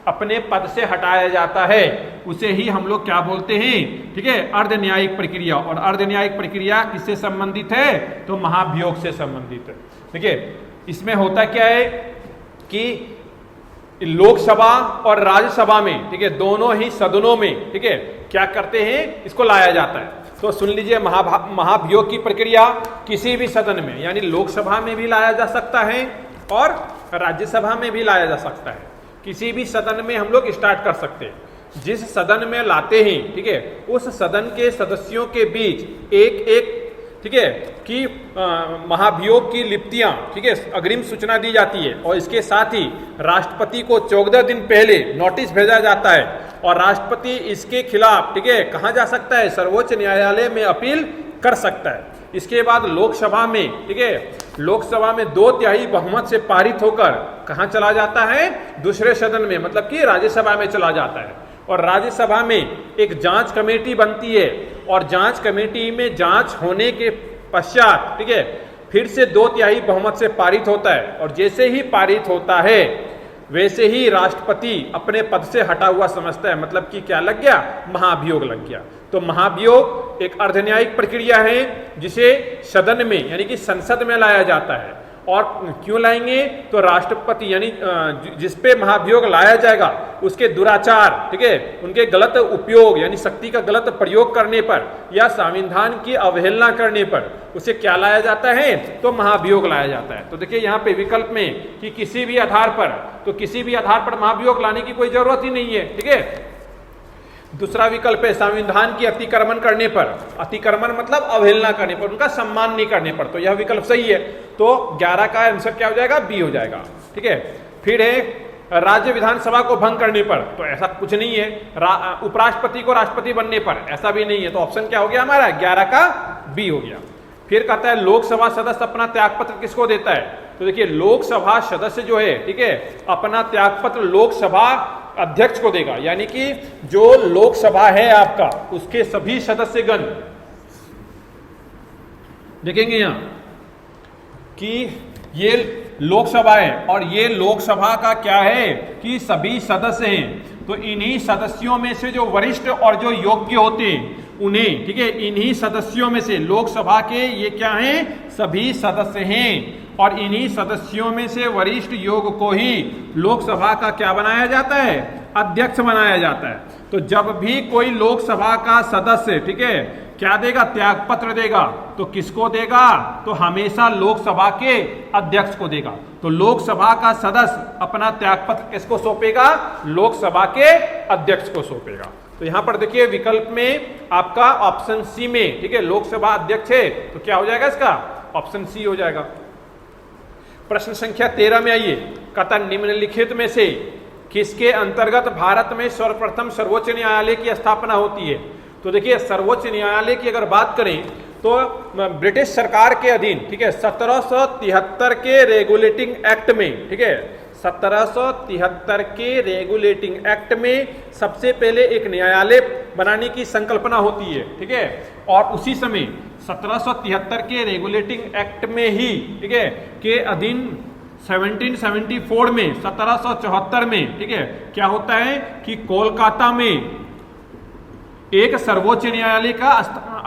अपने पद से हटाया जाता है, उसे ही हम लोग क्या बोलते हैं? ठीक है, अर्ध न्यायिक प्रक्रिया। और अर्ध न्यायिक प्रक्रिया किससे संबंधित है? तो महाभियोग से संबंधित है। देखिए इसमें होता क्या है कि लोकसभा और राज्यसभा में, ठीक है, दोनों ही सदनों में, ठीक है, क्या करते हैं, इसको लाया जाता है। तो सुन लीजिए, महाभियोग की प्रक्रिया किसी भी सदन में, यानी लोकसभा में भी लाया जा सकता है और राज्यसभा में भी लाया जा सकता है। किसी भी सदन में हम लोग स्टार्ट कर सकते हैं। जिस सदन में लाते हैं, ठीक है, उस सदन के सदस्यों के बीच एक एक, ठीक है, कि महाभियोग की लिप्तियां, ठीक है, अग्रिम सूचना दी जाती है और इसके साथ ही राष्ट्रपति को 14 दिन पहले नोटिस भेजा जाता है और राष्ट्रपति इसके खिलाफ, ठीक है, कहाँ जा सकता है, सर्वोच्च न्यायालय में अपील कर सकता है। इसके बाद लोकसभा में, ठीक है, लोकसभा में 2/3 बहुमत से पारित होकर कहाँ चला जाता है, दूसरे सदन में, मतलब कि राज्यसभा में चला जाता है। और राज्यसभा में एक जांच कमेटी बनती है और जांच कमेटी में जांच होने के पश्चात, ठीक है, फिर से 2/3 बहुमत से पारित होता है और जैसे ही पारित होता है वैसे ही राष्ट्रपति अपने पद से हटा हुआ समझता है, मतलब कि क्या लग गया, महाभियोग लग गया। तो महाभियोग एक अर्धन्यायिक प्रक्रिया है जिसे सदन में, यानी कि संसद में लाया जाता है। और क्यों लाएंगे, तो राष्ट्रपति यानी जिस पे महाभियोग लाया जाएगा उसके दुराचार, ठीक है, उनके गलत उपयोग यानी शक्ति का गलत प्रयोग करने पर या संविधान की अवहेलना करने पर उसे क्या लाया जाता है, तो महाभियोग लाया जाता है। तो देखिए यहाँ पे विकल्प में कि किसी भी आधार पर, तो किसी भी आधार पर महाभियोग लाने की कोई जरूरत ही नहीं है, ठीक है। दूसरा विकल्प है संविधान की अतिक्रमण करने पर, अतिक्रमण मतलब अवहेलना करने पर, उनका सम्मान नहीं करने पर, तो यह विकल्प सही है। तो 11 का आंसर क्या हो जाएगा, बी हो जाएगा, ठीक है। फिर है राज्य विधानसभा को भंग करने पर, तो ऐसा कुछ नहीं है। उपराष्ट्रपति को राष्ट्रपति बनने पर, ऐसा भी नहीं है। तो ऑप्शन क्या हो गया हमारा, 11 का बी हो गया। फिर कहता है लोकसभा सदस्य अपना त्यागपत्र किसको देता है, तो देखिए लोकसभा सदस्य जो है, ठीक है, अपना त्यागपत्र लोकसभा अध्यक्ष को देगा, यानी कि जो लोकसभा है आपका उसके सभी सदस्यगण देखेंगे यहां कि ये लोकसभा है और ये लोकसभा का क्या है कि सभी सदस्य हैं। तो इन्हीं सदस्यों में से जो वरिष्ठ और जो योग्य होते हैं उन्हें, ठीक है, इन्हीं सदस्यों में से लोकसभा के ये क्या हैं, सभी सदस्य हैं और इन्हीं सदस्यों में से वरिष्ठ योग को ही लोकसभा का क्या बनाया जाता है, अध्यक्ष बनाया जाता है। तो जब भी कोई लोकसभा का सदस्य, ठीक है, क्या देगा, त्यागपत्र देगा, तो किसको देगा, तो हमेशा लोकसभा के अध्यक्ष को देगा। तो लोकसभा का सदस्य अपना त्यागपत्र किसको सौंपेगा, लोकसभा के अध्यक्ष को सौंपेगा। तो यहां पर देखिए विकल्प में आपका ऑप्शन सी में, ठीक है, लोकसभा अध्यक्ष है, तो क्या हो जाएगा इसका, ऑप्शन सी हो जाएगा। प्रश्न संख्या 13 में आइए, कहता निम्नलिखित में से किसके अंतर्गत भारत में सर्वप्रथम सर्वोच्च न्यायालय की स्थापना होती है। तो देखिए सर्वोच्च न्यायालय की अगर बात करें तो ब्रिटिश सरकार के अधीन, ठीक है, 1773 के रेगुलेटिंग एक्ट में, ठीक है, 1773 के रेगुलेटिंग एक्ट में सबसे पहले एक न्यायालय बनाने की संकल्पना होती है, ठीक है। और उसी समय 1773 के रेगुलेटिंग एक्ट में ही, ठीक है, के अधीन 1774 में, 1774 में, ठीक है, क्या होता है कि कोलकाता में एक सर्वोच्च न्यायालय का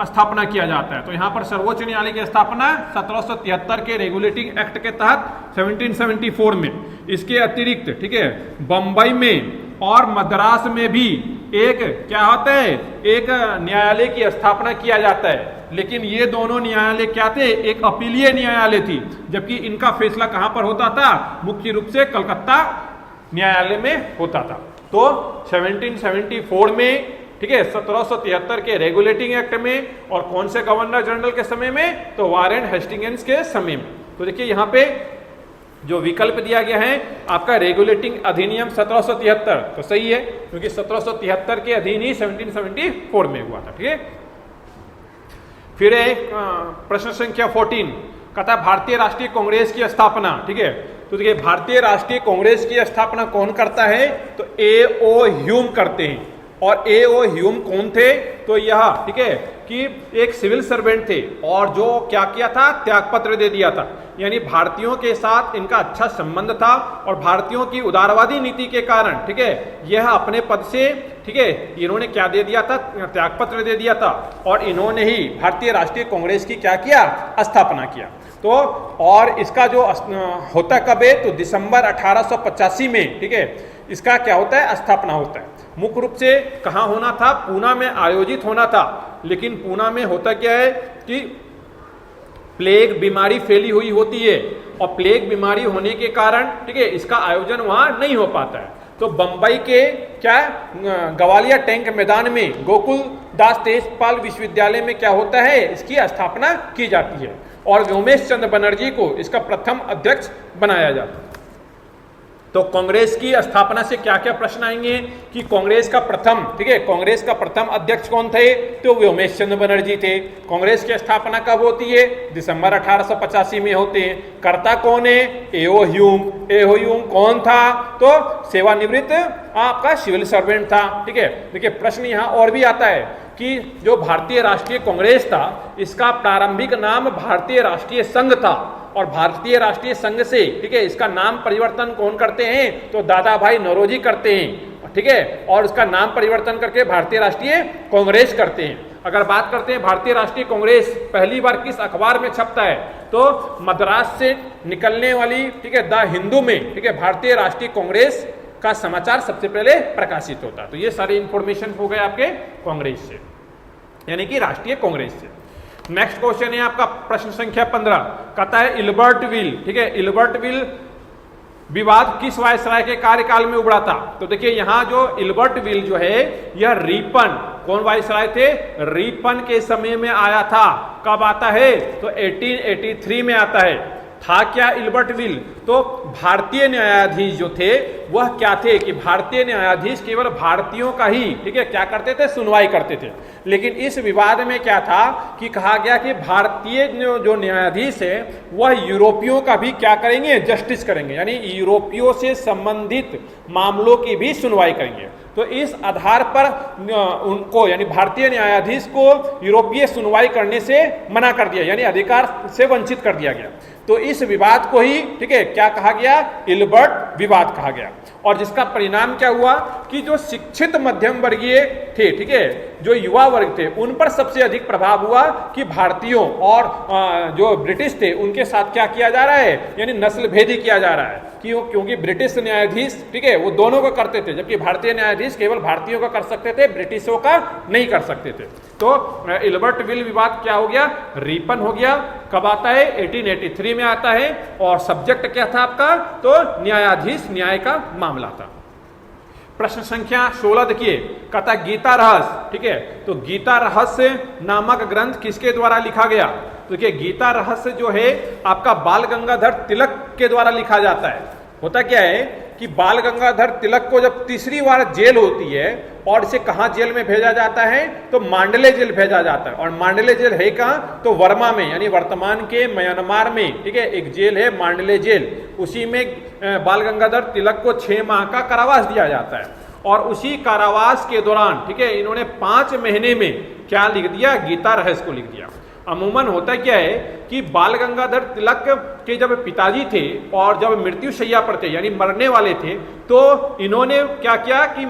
स्थापना किया जाता है। तो यहां पर सर्वोच्च न्यायालय की स्थापना 1773 के रेगुलेटिंग एक्ट के तहत 1774 में। इसके अतिरिक्त, ठीक है, बंबई में और मद्रास में भी एक क्या होता है, एक न्यायालय की स्थापना किया जाता है। लेकिन ये दोनों न्यायालय क्या थे, एक अपीलीय न्यायालय थी, जबकि इनका फैसला कहां पर होता था, मुख्य रूप से कलकत्ता न्यायालय में होता था। तो 1774 में, ठीक है, 1773 के रेगुलेटिंग एक्ट में और कौन से गवर्नर जनरल के समय में, तो वारेन हेस्टिंग्स के समय में। तो देखिए यहां पे जो विकल्प दिया गया है आपका रेगुलेटिंग अधिनियम 1773, तो सही है क्योंकि 1773 के अधीन ही 1774 में हुआ था, ठीक है। फिर प्रश्न संख्या 14 कहता है भारतीय राष्ट्रीय कांग्रेस की स्थापना, ठीक है। तो देखिए भारतीय राष्ट्रीय कांग्रेस की स्थापना कौन करता है, तो A.O. ह्यूम करते हैं। और A.O. ह्यूम कौन थे, तो यह, ठीक है, कि एक सिविल सर्वेंट थे और जो क्या किया था, त्यागपत्र दे दिया था। यानी भारतीयों के साथ इनका अच्छा संबंध था और भारतीयों की उदारवादी नीति के कारण, ठीक है, यह अपने पद से, ठीक है, इन्होंने क्या दे दिया था, त्यागपत्र दे दिया था और इन्होंने ही भारतीय राष्ट्रीय कांग्रेस की क्या किया, स्थापना किया। तो और इसका जो होता कब है, तो दिसंबर 1885 में, ठीक है, इसका क्या होता है, स्थापना होता है। मुख्य रूप से कहाँ होना था, पूना में आयोजित होना था, लेकिन पूना में होता क्या है कि प्लेग बीमारी फैली हुई होती है और प्लेग बीमारी होने के कारण, ठीक है, इसका आयोजन वहां नहीं हो पाता है। तो बंबई के क्या गवालिया टैंक मैदान में गोकुल दास तेजपाल विश्वविद्यालय में क्या होता है, इसकी स्थापना की जाती है और व्योमेश चंद्र बनर्जी को इसका प्रथम अध्यक्ष बनाया जाता है। तो कांग्रेस की स्थापना से क्या क्या प्रश्न आएंगे कि कांग्रेस का प्रथम, ठीक है, कांग्रेस का प्रथम अध्यक्ष कौन थे, तो व्योमेश चंद्र बनर्जी थे। कांग्रेस की स्थापना कब होती है, दिसंबर 1885 में होते हैं। कर्ता कौन है, एओ ह्यूम। एओ ह्यूम कौन था, तो सेवानिवृत्त आपका सिविल सर्वेंट था, ठीक है। देखिए प्रश्न यहाँ और भी आता है कि जो भारतीय राष्ट्रीय कांग्रेस था, इसका प्रारंभिक नाम भारतीय राष्ट्रीय संघ था और भारतीय राष्ट्रीय संघ से, ठीक है, इसका नाम परिवर्तन कौन करते हैं, तो दादा भाई नौरोजी करते हैं, ठीक है, और उसका नाम परिवर्तन करके भारतीय राष्ट्रीय कांग्रेस करते हैं। अगर बात करते हैं भारतीय राष्ट्रीय कांग्रेस पहली बार किस अखबार में छपता है, तो मद्रास से निकलने वाली, ठीक है, द हिंदू में, ठीक है, भारतीय राष्ट्रीय कांग्रेस का समाचार सबसे पहले प्रकाशित होता है। तो ये सारे इंफॉर्मेशन हो गए आपके कांग्रेस से, यानी कि राष्ट्रीय कांग्रेस से। नेक्स्ट क्वेश्चन है आपका प्रश्न संख्या 15, कहता है इल्बर्ट विल, ठीक है, इल्बर्ट विल विवाद किस वायसराय के कार्यकाल में उभरा था। तो देखिए यहाँ जो इल्बर्ट विल जो है, यह रिपन, कौन वायसराय थे, रिपन के समय में आया था। कब आता है, तो 1883 में आता है। था क्या इल्बर्ट विल, तो भारतीय न्यायाधीश जो थे वह क्या थे कि भारतीय न्यायाधीश केवल भारतीयों का ही, ठीक है, क्या करते थे, सुनवाई करते थे। लेकिन इस विवाद में क्या था कि कहा गया कि भारतीय जो न्यायाधीश है वह यूरोपियों का भी क्या करेंगे, जस्टिस करेंगे, यानी यूरोपियों से संबंधित मामलों की भी सुनवाई करेंगे। तो इस आधार पर उनको, यानी भारतीय न्यायाधीश को यूरोपीय सुनवाई करने से मना कर दिया, यानी अधिकार से वंचित कर दिया गया। तो इस विवाद को ही, ठीक है, क्या कहा गया, इल्बर्ट विवाद कहा गया। और जिसका परिणाम क्या हुआ कि जो शिक्षित मध्यम वर्गीय थे, ठीक है, जो युवा वर्ग थे, उन पर सबसे अधिक प्रभाव हुआ कि भारतीयों और जो ब्रिटिश थे उनके साथ क्या किया जा रहा है, यानी नस्ल भेदी किया जा रहा है। क्योंकि ब्रिटिश न्यायाधीश, ठीक है, वो दोनों को करते थे, जबकि भारतीय न्यायाधीश केवल भारतीयों का कर सकते थे, ब्रिटिशों का नहीं कर सकते थे। तो इल्बर्ट विल विवाद क्या हो गया, रिपन हो गया। कब आता है, 1883 में आता है। और सब्जेक्ट क्या था आपका, तो न्यायाधीश, न्याय का मामला था। प्रश्न संख्या 16 देखिए, कहता गीता रहस्य, ठीक है, तो गीता रहस्य नामक ग्रंथ किसके द्वारा लिखा गया। देखिए गीता रहस्य जो है आपका बाल गंगाधर तिलक के द्वारा लिखा जाता है। होता क्या है कि बाल गंगाधर तिलक को जब तीसरी बार जेल होती है और इसे कहाँ जेल में भेजा जाता है, तो मांडले जेल भेजा जाता है। और मांडले जेल है कहाँ, तो वर्मा में, यानी वर्तमान के म्यांमार में, ठीक है, एक जेल है मांडले जेल। उसी में बाल गंगाधर तिलक को 6 माह का कारावास दिया जाता है। और उसी कारावास के दौरान, ठीक है, इन्होंने 5 महीने में क्या लिख दिया, गीता रहस्य को लिख दिया। अमूमन होता क्या है कि बाल गंगाधर तिलक के जब पिताजी थे और जब मृत्यु शैया पर थे, यानी मरने वाले थे, तो इन्होंने क्या किया कि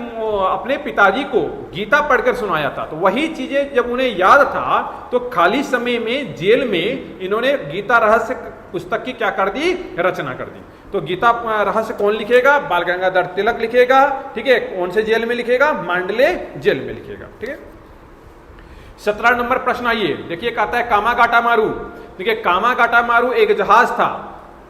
अपने पिताजी को गीता पढ़कर सुनाया था। तो वही चीजें जब उन्हें याद था तो खाली समय में जेल में इन्होंने गीता रहस्य पुस्तक की क्या कर दी, रचना कर दी। तो गीता रहस्य कौन लिखेगा, बाल गंगाधर तिलक लिखेगा, ठीक है। कौन से जेल में लिखेगा, मांडले जेल में लिखेगा, ठीक है। 17 नंबर प्रश्न आइए, देखिए कहता है कामागाटा मारू। देखिए कामागाटा मारू एक जहाज था।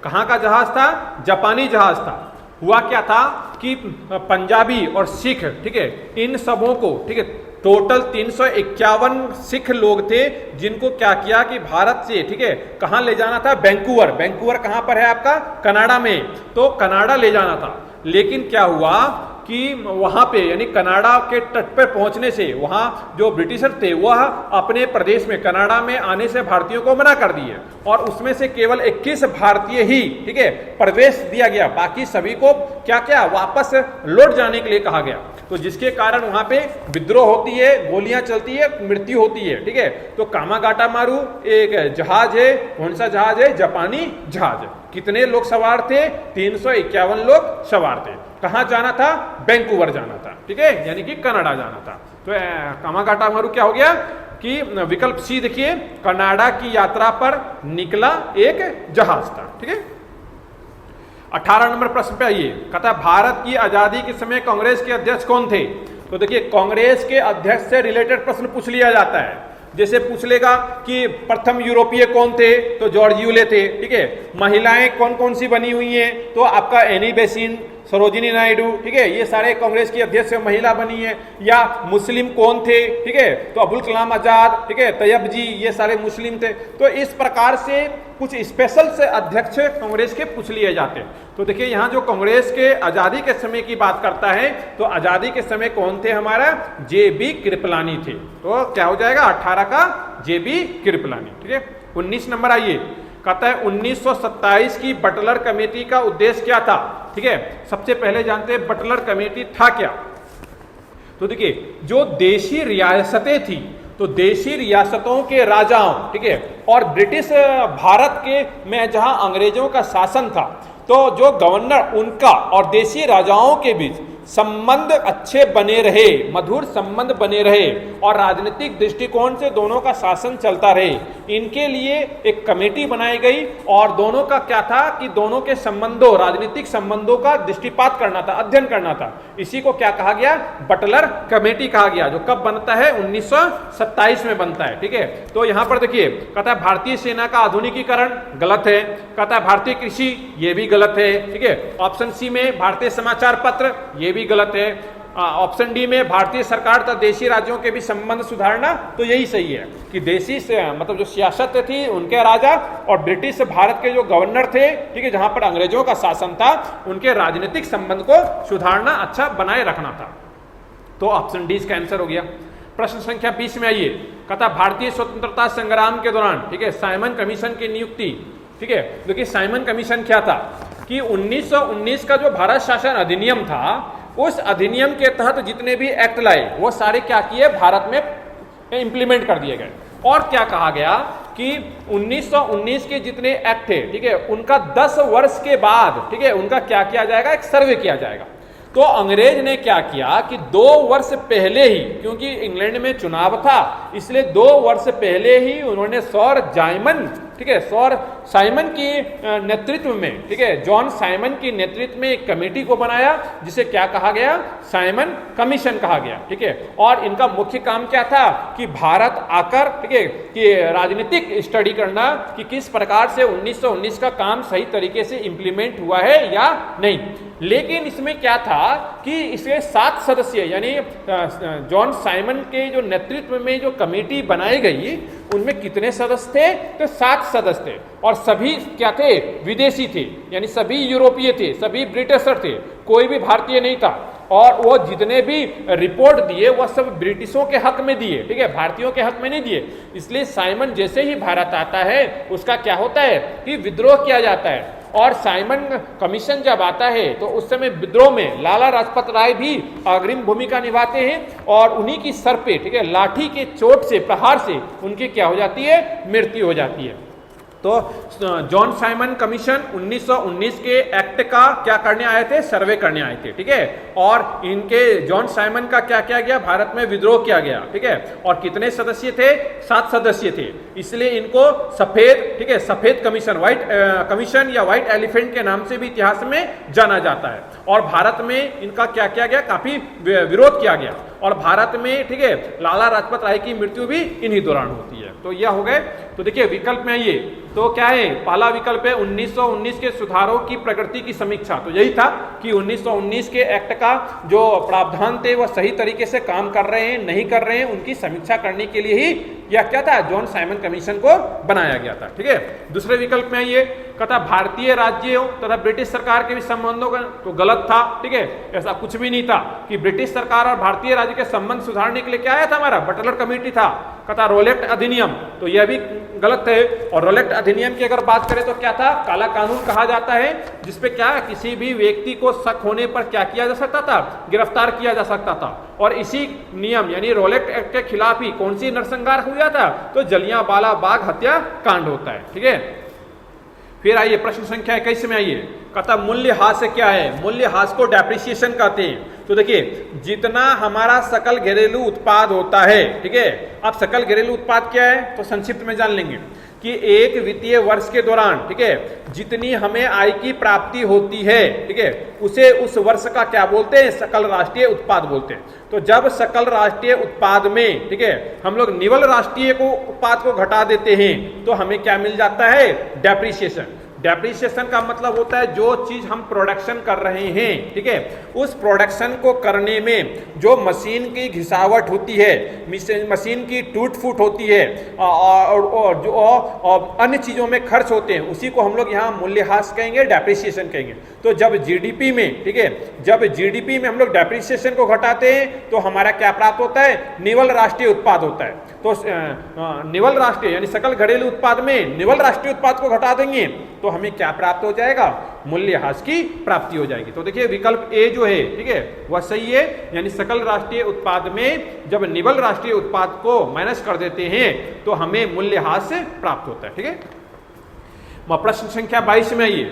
कहाँ का जहाज था, जापानी जहाज था। हुआ क्या था कि पंजाबी और सिख, ठीक है, इन सबों को, ठीक है, टोटल 351 सिख लोग थे जिनको क्या किया कि भारत से, ठीक है, कहाँ ले जाना था, वैंकूवर। वैंकूवर कहाँ पर है आपका, कनाडा में। तो कनाडा ले जाना था। लेकिन क्या हुआ कि वहां पे, यानी कनाडा के तट पर पहुंचने से वहां जो ब्रिटिशर थे वह अपने प्रदेश में, कनाडा में आने से भारतीयों को मना कर दिए। और उसमें से केवल 21 भारतीय ही, ठीक है, प्रवेश दिया गया। बाकी सभी को क्या क्या वापस लौट जाने के लिए कहा गया। तो जिसके कारण वहां पे विद्रोह होती है, गोलियां चलती है, मृत्यु होती है, ठीक है। तो कामागाटा मारू एक जहाज है। कौन सा जहाज है, जापानी जहाज। कितने लोग सवार थे, 351 लोग सवार थे। कहाँ जाना था, वैंकूवर जाना था, ठीक है, यानी कि कनाडा जाना था। तो कामागाटा मारू क्या हो गया, कि विकल्प सी देखिए, कनाडा की यात्रा पर निकला एक जहाज था। ठीक है, 18 नंबर प्रश्न पे आइए। कहता है भारत की आजादी के समय कांग्रेस के अध्यक्ष कौन थे? तो देखिए कांग्रेस के अध्यक्ष से रिलेटेड प्रश्न पूछ लिया जाता है। जैसे पूछ लेगा कि प्रथम यूरोपीय कौन थे, तो जॉर्ज यूले थे। ठीक है, महिलाएं कौन कौन सी बनी हुई हैं, तो आपका एनी बेसिन, सरोजिनी नायडू। ठीक है, ये सारे कांग्रेस की अध्यक्ष महिला बनी है। या मुस्लिम कौन थे? ठीक है, तो अबुल कलाम आजाद, ठीक है, तैयब जी, ये सारे मुस्लिम थे। तो इस प्रकार से कुछ स्पेशल से अध्यक्ष कांग्रेस के पूछ लिए जाते हैं। तो देखिए यहाँ जो कांग्रेस के आजादी के समय की बात करता है, तो आजादी के समय कौन थे हमारा? जे.बी. कृपलानी थे। तो क्या हो जाएगा 18 का जे.बी. कृपलानी। ठीक है, 19 नंबर आइए। कहता है 1927 की बटलर कमेटी का उद्देश्य क्या था? ठीक है, सबसे पहले जानते हैं बटलर कमेटी था क्या। तो देखिए जो देशी रियासतें थी, तो देशी रियासतों के राजाओं, ठीक है, और ब्रिटिश भारत के में जहां अंग्रेजों का शासन था, तो जो गवर्नर उनका और देशी राजाओं के बीच संबंध अच्छे बने रहे, मधुर संबंध बने रहे और राजनीतिक दृष्टिकोण से दोनों का शासन चलता रहे, इनके लिए एक कमेटी बनाई गई। और दोनों का क्या था कि दोनों के संबंधों, राजनीतिक संबंधों का दृष्टिपात करना था, अध्ययन करना था। इसी को क्या कहा गया? बटलर कमेटी कहा गया, जो कब बनता है? 1927 में बनता है। ठीक है, तो यहां पर देखिए कहता है भारतीय सेना का आधुनिकीकरण, गलत है। कहता है भारतीय कृषि, ये भी गलत है। ठीक है, ऑप्शन सी में भारतीय समाचार पत्र, ये भी गलत है। ऑप्शन डी में भारतीय सरकार तथा देशी राज्यों के भी संबंध सुधारना, तो यही सही है कि देशी से मतलब जो सियासत थी उनके राजा और ब्रिटिश भारत के जो गवर्नर थे, ठीक है, जहां पर अंग्रेजों का शासन था, उनके राजनीतिक संबंध को सुधारना, अच्छा बनाए रखना था। तो ऑप्शन डी इसका आंसर हो गया। प्रश्न संख्या 20 में आइए। कहता भारतीय स्वतंत्रता संग्राम के दौरान, ठीक है, साइमन कमीशन की नियुक्ति। ठीक है, देखिए साइमन कमीशन क्या था कि 1919 का जो भारत शासन अधिनियम था, उस अधिनियम के तहत जितने भी एक्ट लाए वो सारे क्या किए? भारत में इंप्लीमेंट कर दिए गए। और क्या कहा गया कि 1919 के जितने एक्ट थे, ठीक है, उनका 10 वर्ष के बाद, ठीक है, उनका क्या किया जाएगा? एक सर्वे किया जाएगा। तो अंग्रेज ने क्या किया कि 2 वर्ष पहले ही, क्योंकि इंग्लैंड में चुनाव था, इसलिए 2 वर्ष पहले ही उन्होंने सर जाइमन, ठीक है, सर साइमन की नेतृत्व में, ठीक है, जॉन साइमन की नेतृत्व में एक कमेटी को बनाया, जिसे क्या कहा गया? साइमन कमीशन कहा गया। ठीक है, और इनका मुख्य काम क्या था कि भारत आकर, ठीक है, कि राजनीतिक स्टडी करना कि किस प्रकार से 1919 का काम सही तरीके से इंप्लीमेंट हुआ है या नहीं। लेकिन इसमें क्या था कि इसके 7 सदस्य, यानी जॉन साइमन के जो नेतृत्व में जो कमेटी बनाई गई, उनमें कितने सदस्य थे? तो 7 सदस्य थे। और सभी क्या थे? विदेशी थे, यानी सभी यूरोपीय थे, सभी ब्रिटिशर थे, कोई भी भारतीय नहीं था। और वो जितने भी रिपोर्ट दिए वह सब ब्रिटिशों के हक में दिए, ठीक है, भारतीयों के हक में नहीं दिए। इसलिए साइमन जैसे ही भारत आता है, उसका क्या होता है कि विद्रोह किया जाता है। और साइमन कमीशन जब आता है तो उस समय विद्रोह में लाला लाजपत राय भी अग्रिम भूमिका निभाते हैं और उन्हीं की सर पे, ठीक है, लाठी के चोट से, प्रहार से उनकी क्या हो जाती है? मृत्यु हो जाती है। तो जॉन साइमन कमीशन 1919 के एक्ट का क्या करने आए थे? सर्वे करने आए थे। ठीक है, और इनके जॉन साइमन का क्या किया गया? भारत में विद्रोह किया गया। ठीक है, और कितने सदस्य थे? 7 सदस्य थे। इसलिए इनको सफेद, ठीक है, सफेद कमीशन, व्हाइट कमीशन या व्हाइट एलिफेंट के नाम से भी इतिहास में जाना जाता है। और भारत में इनका क्या किया गया? काफी विरोध किया गया। और भारत में, ठीक है, लाला लाजपत राय की मृत्यु भी इन्हीं दौरान होती है। तो यह हो गए। तो देखिए विकल्प में आइए, तो क्या है? पहला विकल्प है 1919 के सुधारों की प्रगति की समीक्षा। तो यही था कि 1919 के एक्ट का जो प्रावधान थे वह सही तरीके से काम कर रहे हैं, नहीं कर रहे हैं, उनकी समीक्षा करने के लिए ही यह क्या था? जॉन साइमन कमीशन को बनाया गया था। ठीक है, दूसरे विकल्प में आइए, कहता भारतीय राज्यों तथा ब्रिटिश सरकार के भी संबंधों का, तो गलत था। ठीक है, ऐसा कुछ भी नहीं था कि ब्रिटिश सरकार और भारतीय राज्य के संबंध सुधारने के लिए क्या आया था? हमारा बटलर कमेटी था। कहता रोलेक्ट अधिनियम, तो यह भी गलत है। और रोलेक्ट अधिनियम की अगर बात करें तो क्या था? काला कानून कहा जाता है, जिसपे क्या किसी भी व्यक्ति को शक होने पर क्या किया जा सकता था? गिरफ्तार किया जा सकता था। और इसी नियम यानी रोलेक्ट एक्ट के खिलाफ ही कौन सी नरसंहार हुआ था? तो जलियांवाला बाग हत्या कांड होता है। ठीक है, फिर आइए प्रश्न संख्या 21 में आइए। कहता मूल्यह्रास क्या है? मूल्यह्रास को डेप्रिसिएशन कहते हैं। तो देखिए जितना हमारा सकल घरेलू उत्पाद होता है, ठीक है, अब सकल घरेलू उत्पाद क्या है तो संक्षिप्त में जान लेंगे कि एक वित्तीय वर्ष के दौरान, ठीक है, जितनी हमें आय की प्राप्ति होती है, ठीक है, उसे उस वर्ष का क्या बोलते हैं, सकल राष्ट्रीय उत्पाद बोलते हैं। तो जब सकल राष्ट्रीय उत्पाद में, ठीक है, हम लोग निवल राष्ट्रीय को उत्पाद को घटा देते हैं तो हमें क्या मिल जाता है, डेप्रिसिएशन। डेप्रिसिएशन का मतलब होता है जो चीज हम प्रोडक्शन कर रहे हैं, ठीक है, उस प्रोडक्शन को करने में जो मशीन की घिसावट होती है, मशीन की टूट फूट होती है और जो अन्य चीजों में खर्च होते हैं, उसी को हम लोग यहाँ मूल्यह्रास कहेंगे, डेप्रिसिएशन कहेंगे। तो जब जीडीपी में, ठीक है, जब जीडीपी में हम लोग डेप्रिसिएशन को घटाते हैं तो हमारा क्या प्राप्त होता है, निवल राष्ट्रीय उत्पाद होता है। तो निवल राष्ट्रीय यानी सकल घरेलू उत्पाद में निवल राष्ट्रीय उत्पाद को घटा देंगे तो हमें क्या प्राप्त हो जाएगा, मूल्यह्रास की प्राप्ति हो जाएगी। तो देखिए विकल्प ए जो है, ठीक है, वह सही है, यानी सकल राष्ट्रीय उत्पाद में जब निवल राष्ट्रीय उत्पाद को माइनस कर देते हैं तो हमें मूल्यह्रास प्राप्त होता है, ठीक है। प्रश्न संख्या 22 में आइए,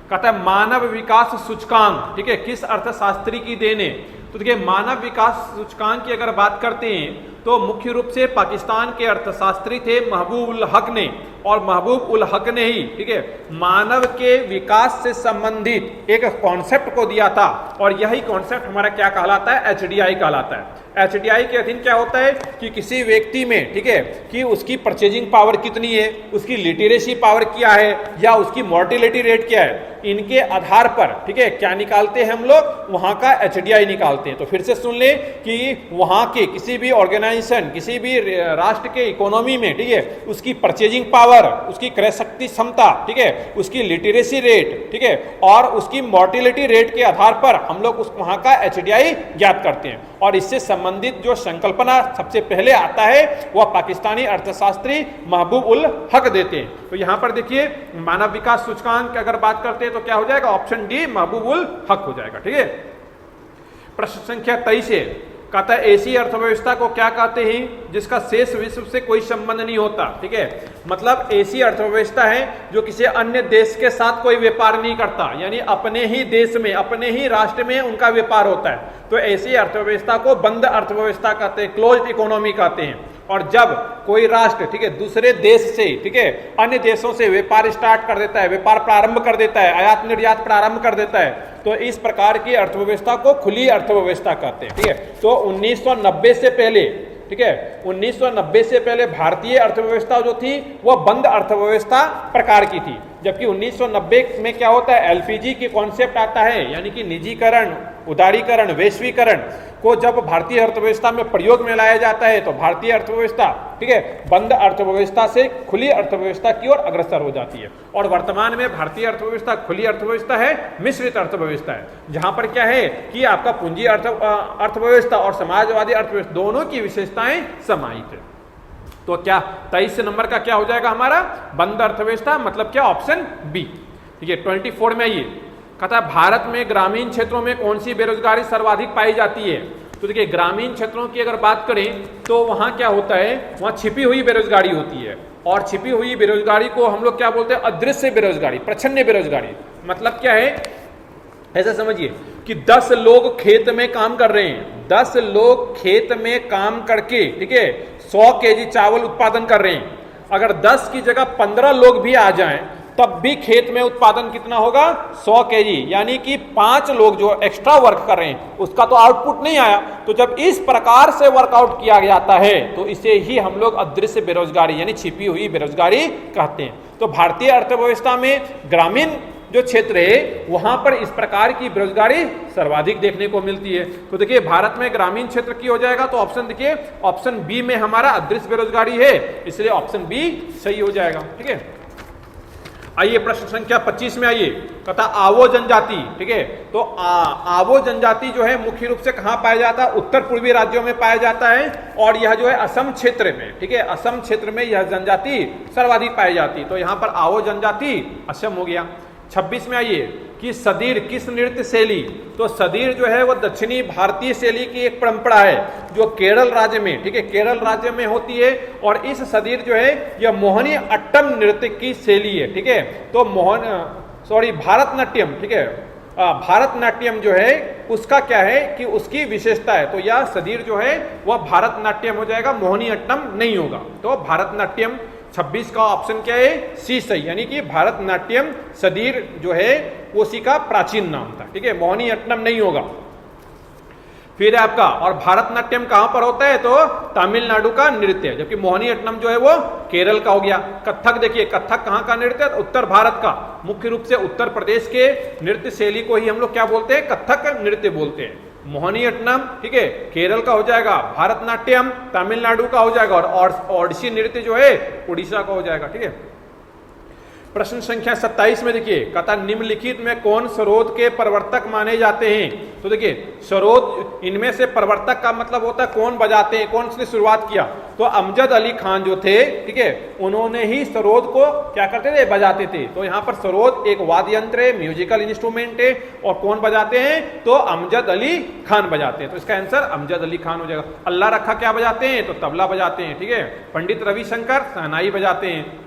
कहता है मानव विकास सूचकांक, ठीक है, किस अर्थशास्त्री की देन है। तो देखिए मानव विकास सूचकांक की अगर बात करते हैं तो मुख्य रूप से पाकिस्तान के अर्थशास्त्री थे महबूब उल हक ने, और महबूब उल हक ने ही, ठीक है, मानव के विकास से संबंधित एक कॉन्सेप्ट को दिया था, और यही कॉन्सेप्ट हमारा क्या कहलाता है, एचडीआई कहलाता है। एचडीआई के अधीन क्या होता है कि किसी व्यक्ति में, ठीक है, कि उसकी परचेजिंग पावर कितनी है, उसकी लिटरेसी पावर क्या है, या उसकी मोर्टेलिटी रेट क्या है, इनके आधार पर, ठीक है, क्या निकालते हैं हम लोग, वहां का एचडीआई निकालते हैं। तो फिर से सुन ले कि वहां के किसी भी ऑर्गेनाइजेशन, किसी भी राष्ट्र के इकोनॉमी में, ठीक है, उसकी परचेजिंग पावर, उसकी क्रय शक्ति क्षमता, ठीक है, उसकी लिटरेसी रेट, ठीक है, और उसकी मोर्टेलिटी रेट के आधार पर हम लोग उस वहां का एचडीआई ज्ञात करते हैं। और इससे संबंधित जो संकल्पना सबसे पहले आता है वह पाकिस्तानी अर्थशास्त्री महबूब उल हक देते हैं। तो यहां पर देखिए मानव विकास सूचकांक की अगर बात करते हैं तो क्या हो जाएगा, ऑप्शन डी महबूब उल हक हो जाएगा, ठीक है। प्रश्न संख्या 23 है, कहता है ऐसी अर्थव्यवस्था को क्या कहते हैं जिसका शेष विश्व से कोई संबंध नहीं होता, ठीक है, मतलब ऐसी अर्थव्यवस्था है जो किसी अन्य देश के साथ कोई व्यापार नहीं करता, यानी अपने ही देश में, अपने ही राष्ट्र में उनका व्यापार होता है। तो ऐसी अर्थव्यवस्था को बंद अर्थव्यवस्था कहते हैं, क्लोज्ड इकोनॉमी कहते हैं। और जब कोई राष्ट्र, ठीक है, दूसरे देश से, ठीक है, अन्य देशों से व्यापार स्टार्ट कर देता है, व्यापार प्रारंभ कर देता है, आयात निर्यात प्रारंभ कर देता है, तो इस प्रकार की अर्थव्यवस्था को खुली अर्थव्यवस्था कहते हैं, ठीक है। तो 1990 से पहले, ठीक है, 1990 से पहले भारतीय अर्थव्यवस्था जो थी वह बंद अर्थव्यवस्था प्रकार की थी, जबकि 1990 में क्या होता है, एलपीजी की कॉन्सेप्ट आता है, यानी कि निजीकरण, उदारीकरण, वैश्वीकरण को जब भारतीय अर्थव्यवस्था में प्रयोग में लाया जाता है तो भारतीय अर्थव्यवस्था, ठीक है, बंद अर्थव्यवस्था से खुली अर्थव्यवस्था की ओर अग्रसर हो जाती है। और वर्तमान में भारतीय अर्थव्यवस्था खुली अर्थव्यवस्था है, मिश्रित अर्थव्यवस्था है, जहां पर क्या है कि आपका पूंजी अर्थव्यवस्था और समाजवादी अर्थव्यवस्था दोनों की विशेषताएं समाहित है। तो क्या 23 नंबर का क्या हो जाएगा हमारा, बंद अर्थव्यवस्था, मतलब क्या, ऑप्शन बी, ठीक है। 24 में आइए, कहता है भारत में ग्रामीण क्षेत्रों में कौन सी बेरोजगारी सर्वाधिक पाई जाती है। तो देखिए ग्रामीण क्षेत्रों की अगर बात करें तो वहां क्या होता है, वहां छिपी हुई बेरोजगारी होती है, और छिपी हुई बेरोजगारी को हम लोग क्या बोलते हैं, अदृश्य बेरोजगारी, प्रच्छन्न बेरोजगारी। मतलब क्या है, ऐसा समझिए कि 10 लोग खेत में काम कर रहे हैं, 10 लोग खेत में काम करके, ठीक है, 100 केजी चावल उत्पादन कर रहे हैं। अगर 10 की जगह 15 लोग भी आ जाएं तब भी खेत में उत्पादन कितना होगा, 100 केजी, यानी कि 5 लोग जो एक्स्ट्रा वर्क कर रहे हैं उसका तो आउटपुट नहीं आया। तो जब इस प्रकार से वर्कआउट किया जाता है तो इसे ही हम लोग अदृश्य बेरोजगारी यानी छिपी हुई बेरोजगारी कहते हैं। तो भारतीय अर्थव्यवस्था में ग्रामीण जो क्षेत्र है वहां पर इस प्रकार की बेरोजगारी सर्वाधिक देखने को मिलती है। तो देखिए भारत में ग्रामीण क्षेत्र की हो जाएगा तो ऑप्शन देखिए, ऑप्शन बी में हमारा अदृश्य बेरोजगारी है, इसलिए ऑप्शन बी सही हो जाएगा, ठीक है। आइए प्रश्न संख्या 25 में आइए, कहता आवो जनजाति, ठीक है। तो आवो जनजाति जो है मुख्य रूप से कहाँ पाया जाता है, उत्तर पूर्वी राज्यों में पाया जाता है, और यह जो है असम क्षेत्र में, ठीक है, असम क्षेत्र में यह जनजाति सर्वाधिक पाई जाती है। तो यहाँ पर आवो जनजाति असम हो गया। 26 में आइए कि सदीर किस नृत्य शैली, तो सदीर जो है वो दक्षिणी भारतीय शैली की एक परंपरा है जो केरल राज्य में, ठीक है, केरल राज्य में होती है। और इस सदीर जो है यह मोहिनी अट्टम नृत्य की शैली है, ठीक है। तो भारतनाट्यम, ठीक है, भारतनाट्यम जो है उसका क्या है कि उसकी विशेषता है, तो यह सदीर जो है वह भारतनाट्यम हो जाएगा, मोहिनीअट्टम नहीं होगा। तो भारतनाट्यम 26 का ऑप्शन क्या है, सी सही, यानी कि भारतनाट्यम सदीर जो है उसी का प्राचीन नाम था, ठीक है, मोहिनीअट्टम नहीं होगा। फिर आपका, और भारतनाट्यम कहां पर होता है, तो तमिलनाडु का नृत्य है, जबकि मोहिनीअट्टम जो है वो केरल का हो गया। कथक देखिए, कथक कहां का नृत्य है, उत्तर भारत का, मुख्य रूप से उत्तर प्रदेश के नृत्य शैली को ही हम लोग क्या बोलते हैं, कथक नृत्य बोलते हैं। मोहिनीअट्टम, ठीक है, केरल का हो जाएगा, भारतनाट्यम तमिलनाडु का हो जाएगा, और ओडिसी नृत्य जो है उड़ीसा का हो जाएगा, ठीक है। प्रश्न संख्या 27 में देखिए, कहता निम्नलिखित में कौन सरोद के प्रवर्तक माने जाते हैं। तो देखिए सरोद, इनमें से प्रवर्तक का मतलब होता है कौन बजाते हैं, कौन उसने शुरुआत किया, तो अमजद अली खान जो थे, ठीक है, उन्होंने ही सरोद को क्या करते थे, बजाते थे। तो यहाँ पर सरोद एक वाद्य यंत्र है, म्यूजिकल इंस्ट्रूमेंट है, और कौन बजाते हैं, तो अमजद अली खान बजाते हैं। तो इसका आंसर अमजद अली खान हो जाएगा। अल्लाह रखा क्या बजाते हैं, तो तबला बजाते हैं, ठीक है। पंडित रविशंकर शहनाई बजाते हैं।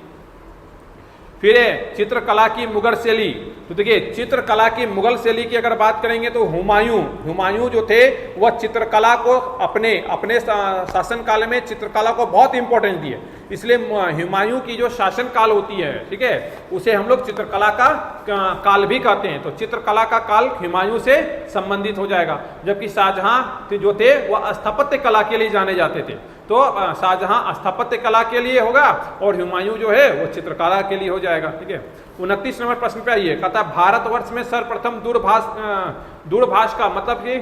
फिर है चित्रकला की मुगल शैली। तो देखिए चित्रकला की मुगल शैली की अगर बात करेंगे तो हुमायूं जो थे वह चित्रकला को अपने शासन काल में चित्रकला को बहुत इंपॉर्टेंस दिए, इसलिए हुमायूं की जो शासन काल होती है, ठीक है, उसे हम लोग चित्रकला का काल भी कहते हैं। तो चित्रकला का काल हुमायूं से संबंधित हो जाएगा। जबकि शाहजहां जो थे वह स्थापत्य कला के लिए जाने जाते थे, तो शाहजहां स्थापत्य कला के लिए होगा और हुमायूं जो है वो चित्रकला के लिए हो जाएगा, ठीक है। 29 नंबर प्रश्न पे आइए, कहता है भारतवर्ष में सर्वप्रथम दूरभाष का मतलब कि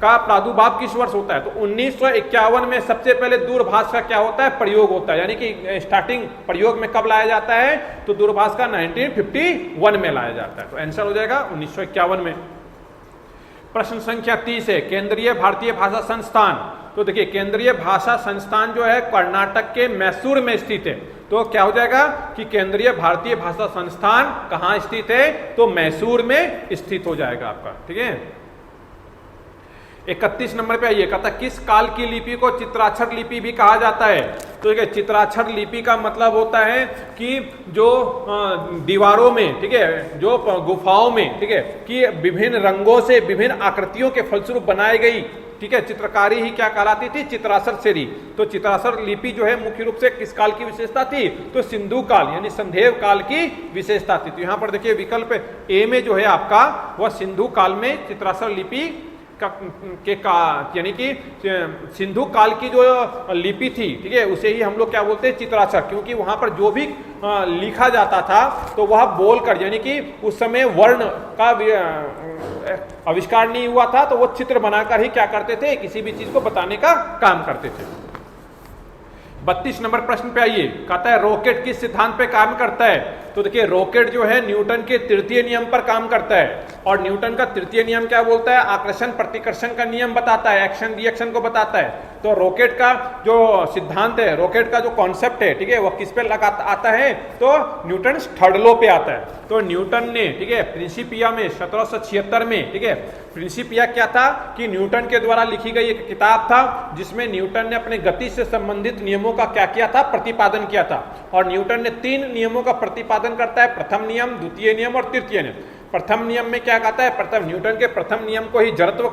का प्रादुर्भाव किस वर्ष होता है। तो 1951 में सबसे पहले दूरभाष का क्या होता है, प्रयोग होता है, यानी कि स्टार्टिंग प्रयोग में कब लाया जाता है, तो दूरभाष का 1951 में लाया जाता है। तो आंसर हो जाएगा 1951 में। प्रश्न संख्या 30 है, केंद्रीय भारतीय भाषा संस्थान। तो देखिए केंद्रीय भाषा संस्थान जो है कर्नाटक के मैसूर में स्थित है। तो क्या हो जाएगा कि केंद्रीय भारतीय भाषा संस्थान कहाँ स्थित है, तो मैसूर में स्थित हो जाएगा आपका, ठीक है। 31 नंबर पे आइए, कहता किस काल की लिपि को चित्राक्षर लिपि भी कहा जाता है। तो देखिए चित्राक्षर लिपि का मतलब होता है कि जो दीवारों में, ठीक है, जो गुफाओं में, ठीक है, कि विभिन्न रंगों से विभिन्न आकृतियों के फलस्वरूप बनाई गई, ठीक है, चित्रकारी ही क्या कहलाती थी, चित्राक्षर शैली। तो चित्राक्षर लिपि जो है मुख्य रूप से किस काल की विशेषता थी, तो सिंधु काल यानी संधेव काल की विशेषता थी। तो यहाँ पर देखिए विकल्प ए में जो है आपका वह सिंधु काल में चित्राक्षर लिपि यानी कि सिंधु काल की जो लिपि थी, ठीक है, उसे ही हम लोग क्या बोलते हैं, चित्राक्षर, क्योंकि वहां पर जो भी लिखा जाता था तो वह बोलकर, यानी कि उस समय वर्ण का आविष्कार नहीं हुआ था, तो वो चित्र बनाकर ही क्या करते थे, किसी भी चीज को बताने का काम करते थे। 32 नंबर प्रश्न पे आइए, कहता है रॉकेट किस सिद्धांत पे काम करता है। तो देखिए रॉकेट जो है न्यूटन के तृतीय नियम पर काम करता है, और न्यूटन का तृतीय नियम क्या बोलता है, आकर्षण प्रतिकर्षण का नियम बताता है, एक्शन रिएक्शन को बताता है। तो रॉकेट का जो सिद्धांत है, रॉकेट का जो कॉन्सेप्ट है, ठीक है, वह किस पे आता है, तो न्यूटन थर्ड लॉ पे आता है। तो न्यूटन ने, ठीक है, प्रिंसिपिया में 1776 में, ठीक है, प्रिंसिपिया क्या था कि न्यूटन के द्वारा लिखी गई एक किताब था जिसमें न्यूटन ने अपने गति से संबंधित नियमों का क्या किया था, प्रतिपादन किया था। और न्यूटन ने 3 नियमों का प्रतिपादन करता है, प्रथम नियम, द्वितीय नियम और तृतीय नियम। प्रथम नियम में क्या कहता है, प्रथम न्यूटन के प्रथम नियम को ही जड़त्व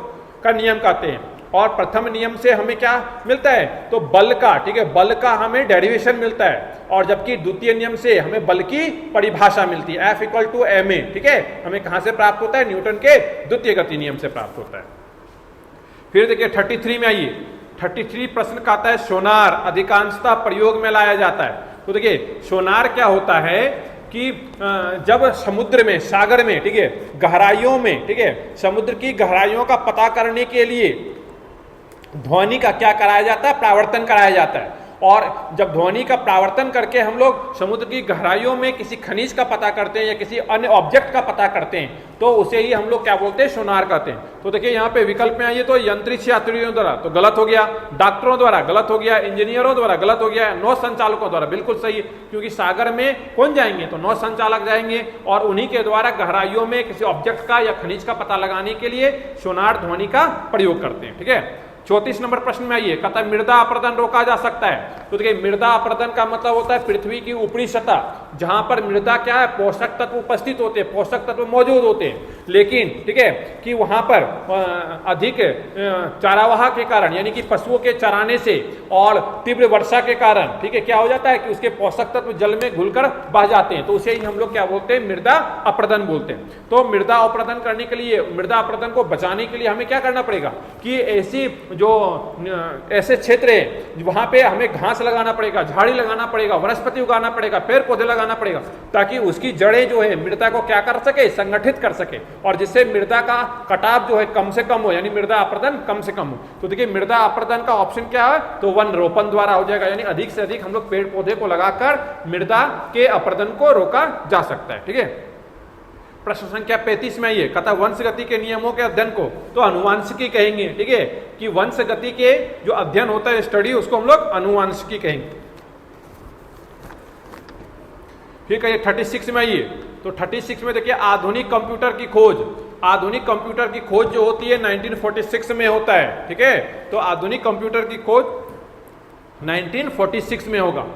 का नियम कहते हैं, और प्रथम नियम से हमें क्या मिलता है, तो बल का, ठीक है, बल का हमें डेरिवेशन मिलता है, और जबकि द्वितीय नियम से हमें बल की परिभाषा मिलती है, F = ma, ठीक है, हमें कहां से प्राप्त होता है, न्यूटन के द्वितीय गति नियम से प्राप्त होता है। फिर देखिए 33 में आइए, 33 प्रश्न कहता है सोनार अधिकांशतः प्रयोग में लाया जाता है। तो देखिए सोनार क्या होता है कि जब समुद्र में, सागर में, ठीक है, गहराइयों में, ठीक है, समुद्र की गहराइयों का पता करने के लिए ध्वनि का क्या कराया जाता है, प्रावर्तन कराया जाता है। और जब ध्वनि का प्रावर्तन करके हम लोग समुद्र की गहराइयों में किसी खनिज का पता करते हैं या किसी अन्य ऑब्जेक्ट का पता करते हैं, तो उसे ही हम लोग क्या बोलते हैं, सोनार कहते हैं। तो देखिए यहाँ पे विकल्प में आइए, तो यंत्रिक यात्रियों द्वारा, तो गलत हो गया, डॉक्टरों द्वारा गलत हो गया, इंजीनियरों द्वारा गलत हो गया, नौ संचालकों द्वारा बिल्कुल सही है, क्योंकि सागर में कौन जाएंगे, तो नौ संचालक जाएंगे, और उन्हीं के द्वारा गहराइयों में किसी ऑब्जेक्ट का या खनिज का पता लगाने के लिए सोनार ध्वनि का प्रयोग करते हैं, ठीक है। 34 नंबर प्रश्न में आइए, कहता है मृदा अपरदन रोका जा सकता है। तो देखिए मृदा अपरदन का मतलब होता है पृथ्वी की ऊपरी सतह जहां पर मृदा क्या है, पोषक तत्व उपस्थित होते हैं, पोषक तत्व मौजूद होते हैं, लेकिन ठीक है कि वहां पर अधिक चारावाह के कारण यानी कि पशुओं के चराने से और तीव्र वर्षा के कारण ठीक है क्या हो जाता है कि उसके पोषक तत्व जल में घुलकर बह जाते हैं, तो उसे ही हम लोग क्या बोलते हैं, मृदा अपरदन बोलते हैं। तो मृदा अपरदन करने के लिए, मृदा अपरदन को बचाने के लिए हमें क्या करना पड़ेगा कि ऐसे क्षेत्र है वहां पे हमें घास लगाना पड़ेगा, झाड़ी लगाना पड़ेगा, वनस्पति उगाना पड़ेगा, पेड़ पौधे लगाना पड़ेगा, ताकि उसकी जड़ें जो है मृदा को क्या कर सके, संगठित कर सके, और जिससे मृदा का कटाव जो है कम से कम हो, यानी मृदा अपरदन कम से कम हो। तो देखिए मृदा अपरदन का ऑप्शन क्या है, तो वन रोपण द्वारा हो जाएगा, यानी अधिक से अधिक हम लोग पेड़ पौधे को लगाकर मृदा के अपरदन को रोका जा सकता है। ठीक है, प्रश्न संख्या 35 में ये कहता वंशगति के नियमों के अध्ययन को तो अनुवांशिकी कहेंगे। ठीक है कि वंशगति के जो अध्ययन होता है, स्टडी, उसको हम लोग अनुवांशिकी कहेंगे। ठीक है, 36 में आइए, तो 36 में देखिए आधुनिक कंप्यूटर की खोज, आधुनिक कंप्यूटर की खोज जो होती है 1946 में होता है। ठीक है, तो आधुनिक कंप्यूटर की खोज 1946 में होगा।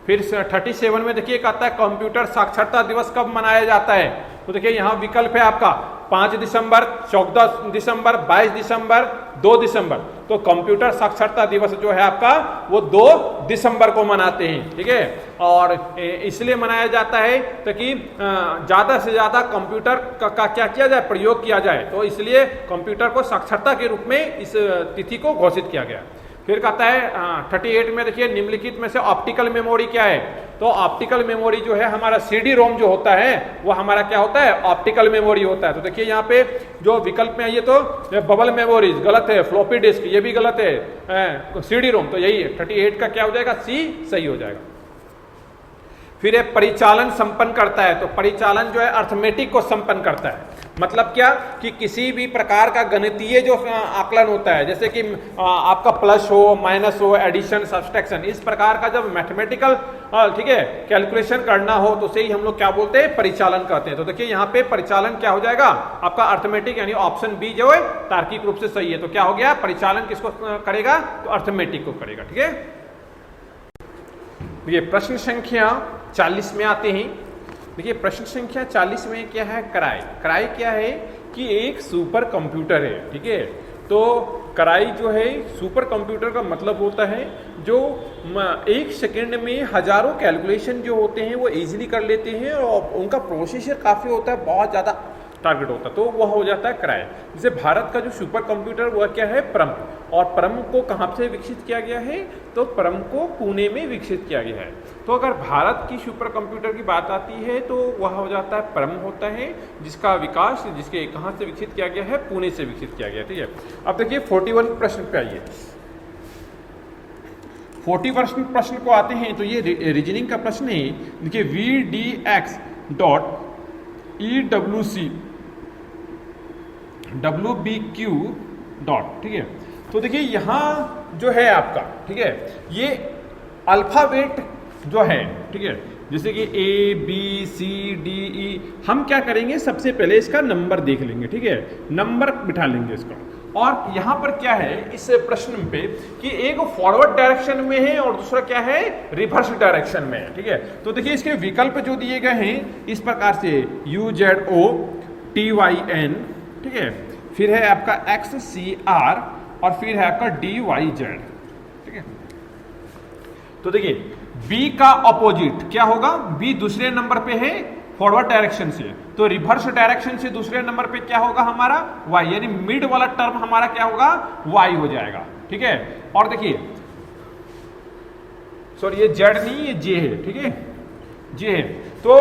फिर 37 में देखिए कहता है कंप्यूटर साक्षरता दिवस कब मनाया जाता है, तो देखिए यहाँ विकल्प है आपका 5 दिसंबर, 14 दिसंबर, 22 दिसंबर, 2 दिसंबर। तो कंप्यूटर साक्षरता दिवस जो है आपका वो 2 दिसंबर को मनाते हैं। ठीक है, और इसलिए मनाया जाता है ताकि ज्यादा से ज्यादा कंप्यूटर का क्या किया जाए, प्रयोग किया जाए, तो इसलिए कंप्यूटर को साक्षरता के रूप में इस तिथि को घोषित किया गया। फिर कहता है 38 में देखिए निम्नलिखित में से ऑप्टिकल मेमोरी क्या है, तो ऑप्टिकल मेमोरी जो है हमारा सीडी रोम जो होता है वो हमारा क्या होता है, ऑप्टिकल मेमोरी होता है। तो देखिए यहाँ पे जो विकल्प में आइए तो बबल मेमोरीज गलत है, फ्लॉपी डिस्क ये भी गलत है, सीडी रोम तो यही है, 38 का क्या हो जाएगा, सी सही हो जाएगा। फिर एक परिचालन संपन्न करता है, तो परिचालन जो है अर्थमेटिक को संपन्न करता है, मतलब क्या कि किसी भी प्रकार का गणितीय जो आकलन होता है, जैसे कि आपका प्लस हो, माइनस हो, एडिशन, सब्सट्रैक्शन, इस प्रकार का जब मैथमेटिकल ठीक है कैलकुलेशन करना हो तो उसे ही हम लोग क्या बोलते हैं, परिचालन कहते हैं। तो देखिए यहाँ पे परिचालन क्या हो जाएगा आपका अर्थमेटिक, यानी ऑप्शन बी जो है तार्किक रूप से सही है। तो क्या हो गया, परिचालन किसको करेगा, तो अर्थमेटिक को करेगा। ठीक है, ये प्रश्न संख्या 40 में आते हैं। देखिए प्रश्न संख्या 40 में क्या है, क्राई। क्राई क्या है कि एक सुपर कंप्यूटर है। ठीक है, तो क्राई जो है सुपर कंप्यूटर का मतलब होता है जो 1 सेकेंड में हजारों कैलकुलेशन जो होते हैं वो इजीली कर लेते हैं, और उनका प्रोसेसर काफ़ी होता है, बहुत ज़्यादा टारगेट होता है, तो वह हो जाता है क्राई। जैसे भारत का जो सुपर कंप्यूटर वह क्या है, परम, और परम को कहाँ से विकसित किया गया है, तो परम को पुणे में विकसित किया गया है। तो अगर भारत की सुपर कंप्यूटर की बात आती है तो वह हो जाता है परम होता है, जिसका विकास जिसके कहाँ से विकसित किया गया है, पुणे से विकसित किया गया। ठीक है, अब देखिए 41 प्रश्न पे आइए। 41 प्रश्न को आते हैं, तो ये रीजनिंग का प्रश्न है। देखिए VDX EWC WBQ ठीक है, तो देखिए यहाँ जो है आपका, ठीक है, ये अल्फाबेट जो है, ठीक है, जैसे कि ABCDE, हम क्या करेंगे, सबसे पहले इसका नंबर देख लेंगे। ठीक है, नंबर बिठा लेंगे इसका, और यहाँ पर क्या है इस प्रश्न पे कि एक फॉरवर्ड डायरेक्शन में है और दूसरा क्या है, रिवर्स डायरेक्शन में है। ठीक है, तो देखिए इसके विकल्प जो दिए गए हैं इस प्रकार से UZOTYN, ठीक है, फिर है आपका XCR और फिर है आपका DYZ। ठीक है, तो देखिए B का ऑपोजिट क्या होगा, B दूसरे नंबर पे है फॉरवर्ड डायरेक्शन से, तो रिवर्स डायरेक्शन से दूसरे नंबर पे क्या होगा हमारा Y, यानी मिड वाला टर्म हमारा क्या होगा, Y हो जाएगा। ठीक है, और देखिए सॉरी ये Z नहीं, ये J है। ठीक है, J है, तो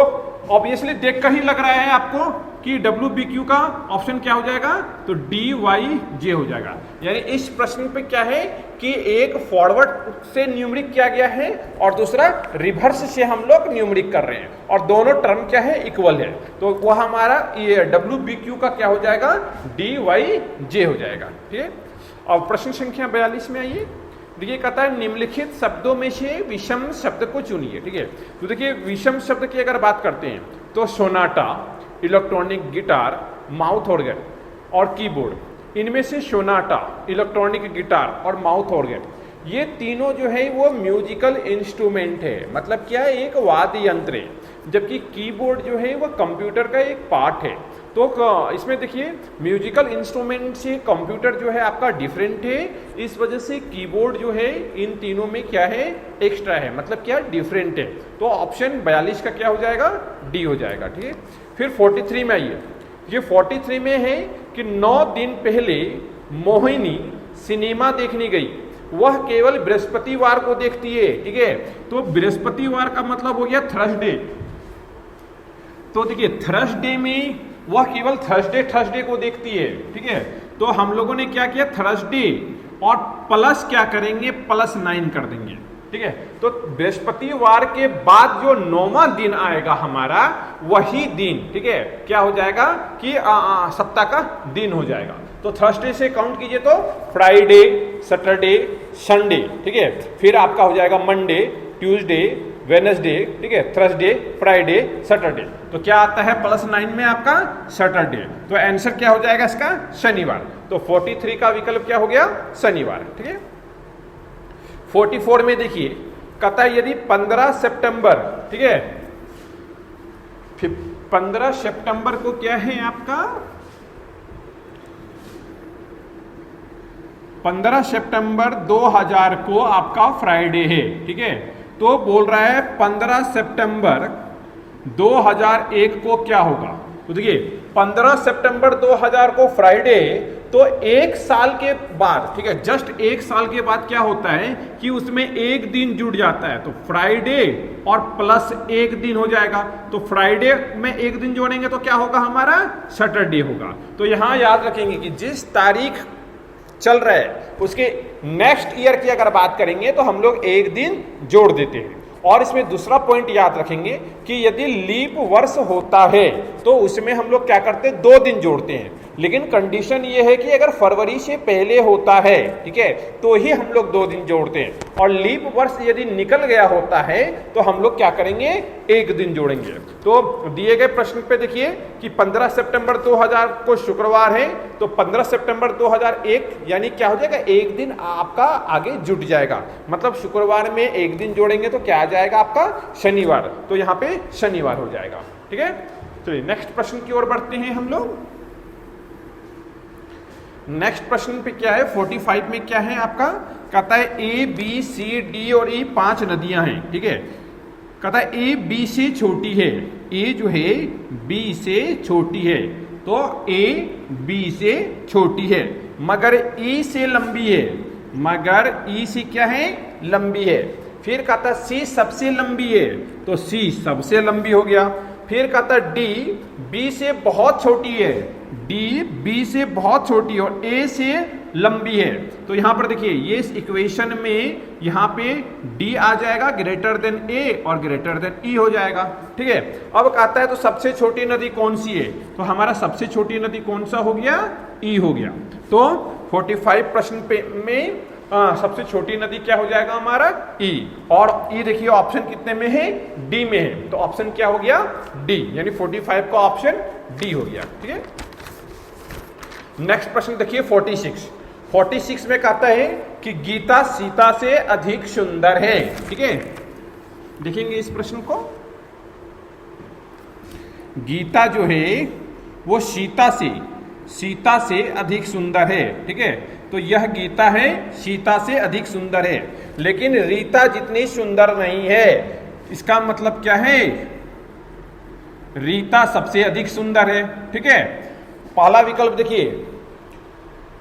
ऑब्वियसली देखकर ही लग रहा है आपको कि WBQ का ऑप्शन क्या हो जाएगा, तो DYJ हो जाएगा। यानी इस प्रश्न पे क्या है कि एक फॉरवर्ड से न्यूमरिक किया गया है और दूसरा रिवर्स से हम लोग न्यूमरिक कर रहे हैं, और दोनों टर्म क्या है, इक्वल है, तो वह हमारा ये WBQ का क्या हो जाएगा, DYJ हो जाएगा। ठीक है, और प्रश्न संख्या 42 में आइए। देखिए कहता है निम्नलिखित शब्दों में से विषम शब्द को चुनिए। ठीक है, तो देखिए विषम शब्द की अगर बात करते हैं तो Sonata, electronic guitar, mouth organ और कीबोर्ड, इनमें से सोनाटा, इलेक्ट्रॉनिक गिटार और माउथ ऑर्गन, ये तीनों जो है वो म्यूजिकल इंस्ट्रूमेंट है, मतलब क्या है, एक वाद्य यंत्र है, जबकि कीबोर्ड जो है वो कंप्यूटर का एक पार्ट है। तो इसमें देखिए म्यूजिकल इंस्ट्रूमेंट से कंप्यूटर जो है आपका डिफरेंट है, इस वजह से कीबोर्ड जो है इन तीनों में क्या है, एक्स्ट्रा है, मतलब क्या डिफरेंट है। तो ऑप्शन 42 का क्या हो जाएगा, डी हो जाएगा। ठीक है, फिर 43 में आइए। ये 43 में है कि 9 दिन पहले मोहिनी सिनेमा देखने गई, वह केवल बृहस्पतिवार को देखती है। ठीक है, तो बृहस्पतिवार का मतलब हो गया थर्सडे। तो देखिए थर्सडे में वह केवल थर्सडे को देखती है। ठीक है, तो हम लोगों ने क्या किया, थर्सडे और प्लस क्या करेंगे, +9 कर देंगे। ठीक है, तो बृहस्पतिवार के बाद जो 9वां दिन आएगा हमारा, वही दिन, ठीक है, क्या हो जाएगा कि सप्ताह का दिन हो जाएगा। तो थर्सडे से काउंट कीजिए तो फ्राइडे, सैटरडे, संडे। ठीक है, फिर आपका हो जाएगा मंडे, ट्यूसडे, वेडनेसडे, ठीक है, थर्सडे, फ्राइडे, सैटरडे। तो क्या आता है +9 में आपका सैटरडे। तो आंसर क्या हो जाएगा इसका, शनिवार। तो 43 का विकल्प क्या हो गया, शनिवार। ठीक है, 44 में देखिए, कहता है यदि 15 सितंबर, ठीक है, 15 सितंबर को क्या है आपका, 15 सितंबर 2000 को आपका फ्राइडे है। ठीक है, तो बोल रहा है 15 सितंबर 2001 को क्या होगा। तो देखिए 15 सितंबर 2000 को फ्राइडे, तो एक साल के बाद, ठीक है, जस्ट एक साल के बाद क्या होता है कि उसमें एक दिन जुड़ जाता है, तो फ्राइडे और +1 दिन हो जाएगा। तो फ्राइडे में एक दिन जोड़ेंगे तो क्या होगा हमारा, सैटरडे होगा। तो यहां याद रखेंगे कि जिस तारीख चल रहा है उसके नेक्स्ट ईयर की अगर बात करेंगे तो हम लोग एक दिन जोड़ देते हैं। और इसमें दूसरा पॉइंट याद रखेंगे कि यदि लीप वर्ष होता है तो उसमें हम लोग क्या करते हैं, 2 दिन जोड़ते हैं, लेकिन कंडीशन ये है कि अगर फरवरी से पहले होता है, ठीक है, तो ही हम लोग 2 दिन जोड़ते हैं। और लीप वर्ष यदि निकल गया होता है तो हम लोग क्या करेंगे, 1 दिन जोड़ेंगे। तो दिए गए प्रश्न पे देखिए कि 15 सितंबर 2000 को शुक्रवार है, तो 15 सितंबर 2001 यानी क्या हो जाएगा, 1 दिन आपका आगे जुट जाएगा, मतलब शुक्रवार में 1 दिन जोड़ेंगे तो क्या आ जाएगा आपका, शनिवार। तो यहाँ पे शनिवार हो जाएगा। ठीक है, चलिए नेक्स्ट प्रश्न की ओर बढ़ते हैं हम लोग। नेक्स्ट प्रश्न पे क्या है, 45 में क्या है आपका, कहता है A, B, C, D और E 5 नदियां हैं। ठीक है, कहता है A B से छोटी है, A जो है B से छोटी है, तो A B से छोटी है, मगर E से लंबी है, मगर E से क्या है, लंबी है। फिर कहता है C सबसे लंबी है, तो C सबसे लंबी हो गया। फिर कहता है D B से बहुत छोटी है, D B से बहुत छोटी है और A से लंबी है। तो यहां पर देखिए ये इस इक्वेशन में यहां पे D आ जाएगा ग्रेटर देन A और ग्रेटर देन E हो जाएगा। ठीक है, अब कहता है तो सबसे छोटी नदी कौन सी है, तो हमारा सबसे छोटी नदी कौन सा हो गया, E हो गया। तो 45 प्रश्न पे में सबसे छोटी नदी क्या हो जाएगा हमारा, E। और E देखिए ऑप्शन कितने में है, D में है, तो ऑप्शन क्या हो गया, D, यानी 45 का ऑप्शन D हो गया। ठीक है, नेक्स्ट प्रश्न देखिए 46 में कहता है कि गीता सीता से अधिक सुंदर है। ठीक है, देखेंगे इस प्रश्न को। गीता जो है वो सीता से अधिक सुंदर है। ठीक है, तो यह गीता है सीता से अधिक सुंदर है, लेकिन रीता जितनी सुंदर नहीं है। इसका मतलब क्या है, रीता सबसे अधिक सुंदर है। ठीक है, पहला विकल्प देखिए,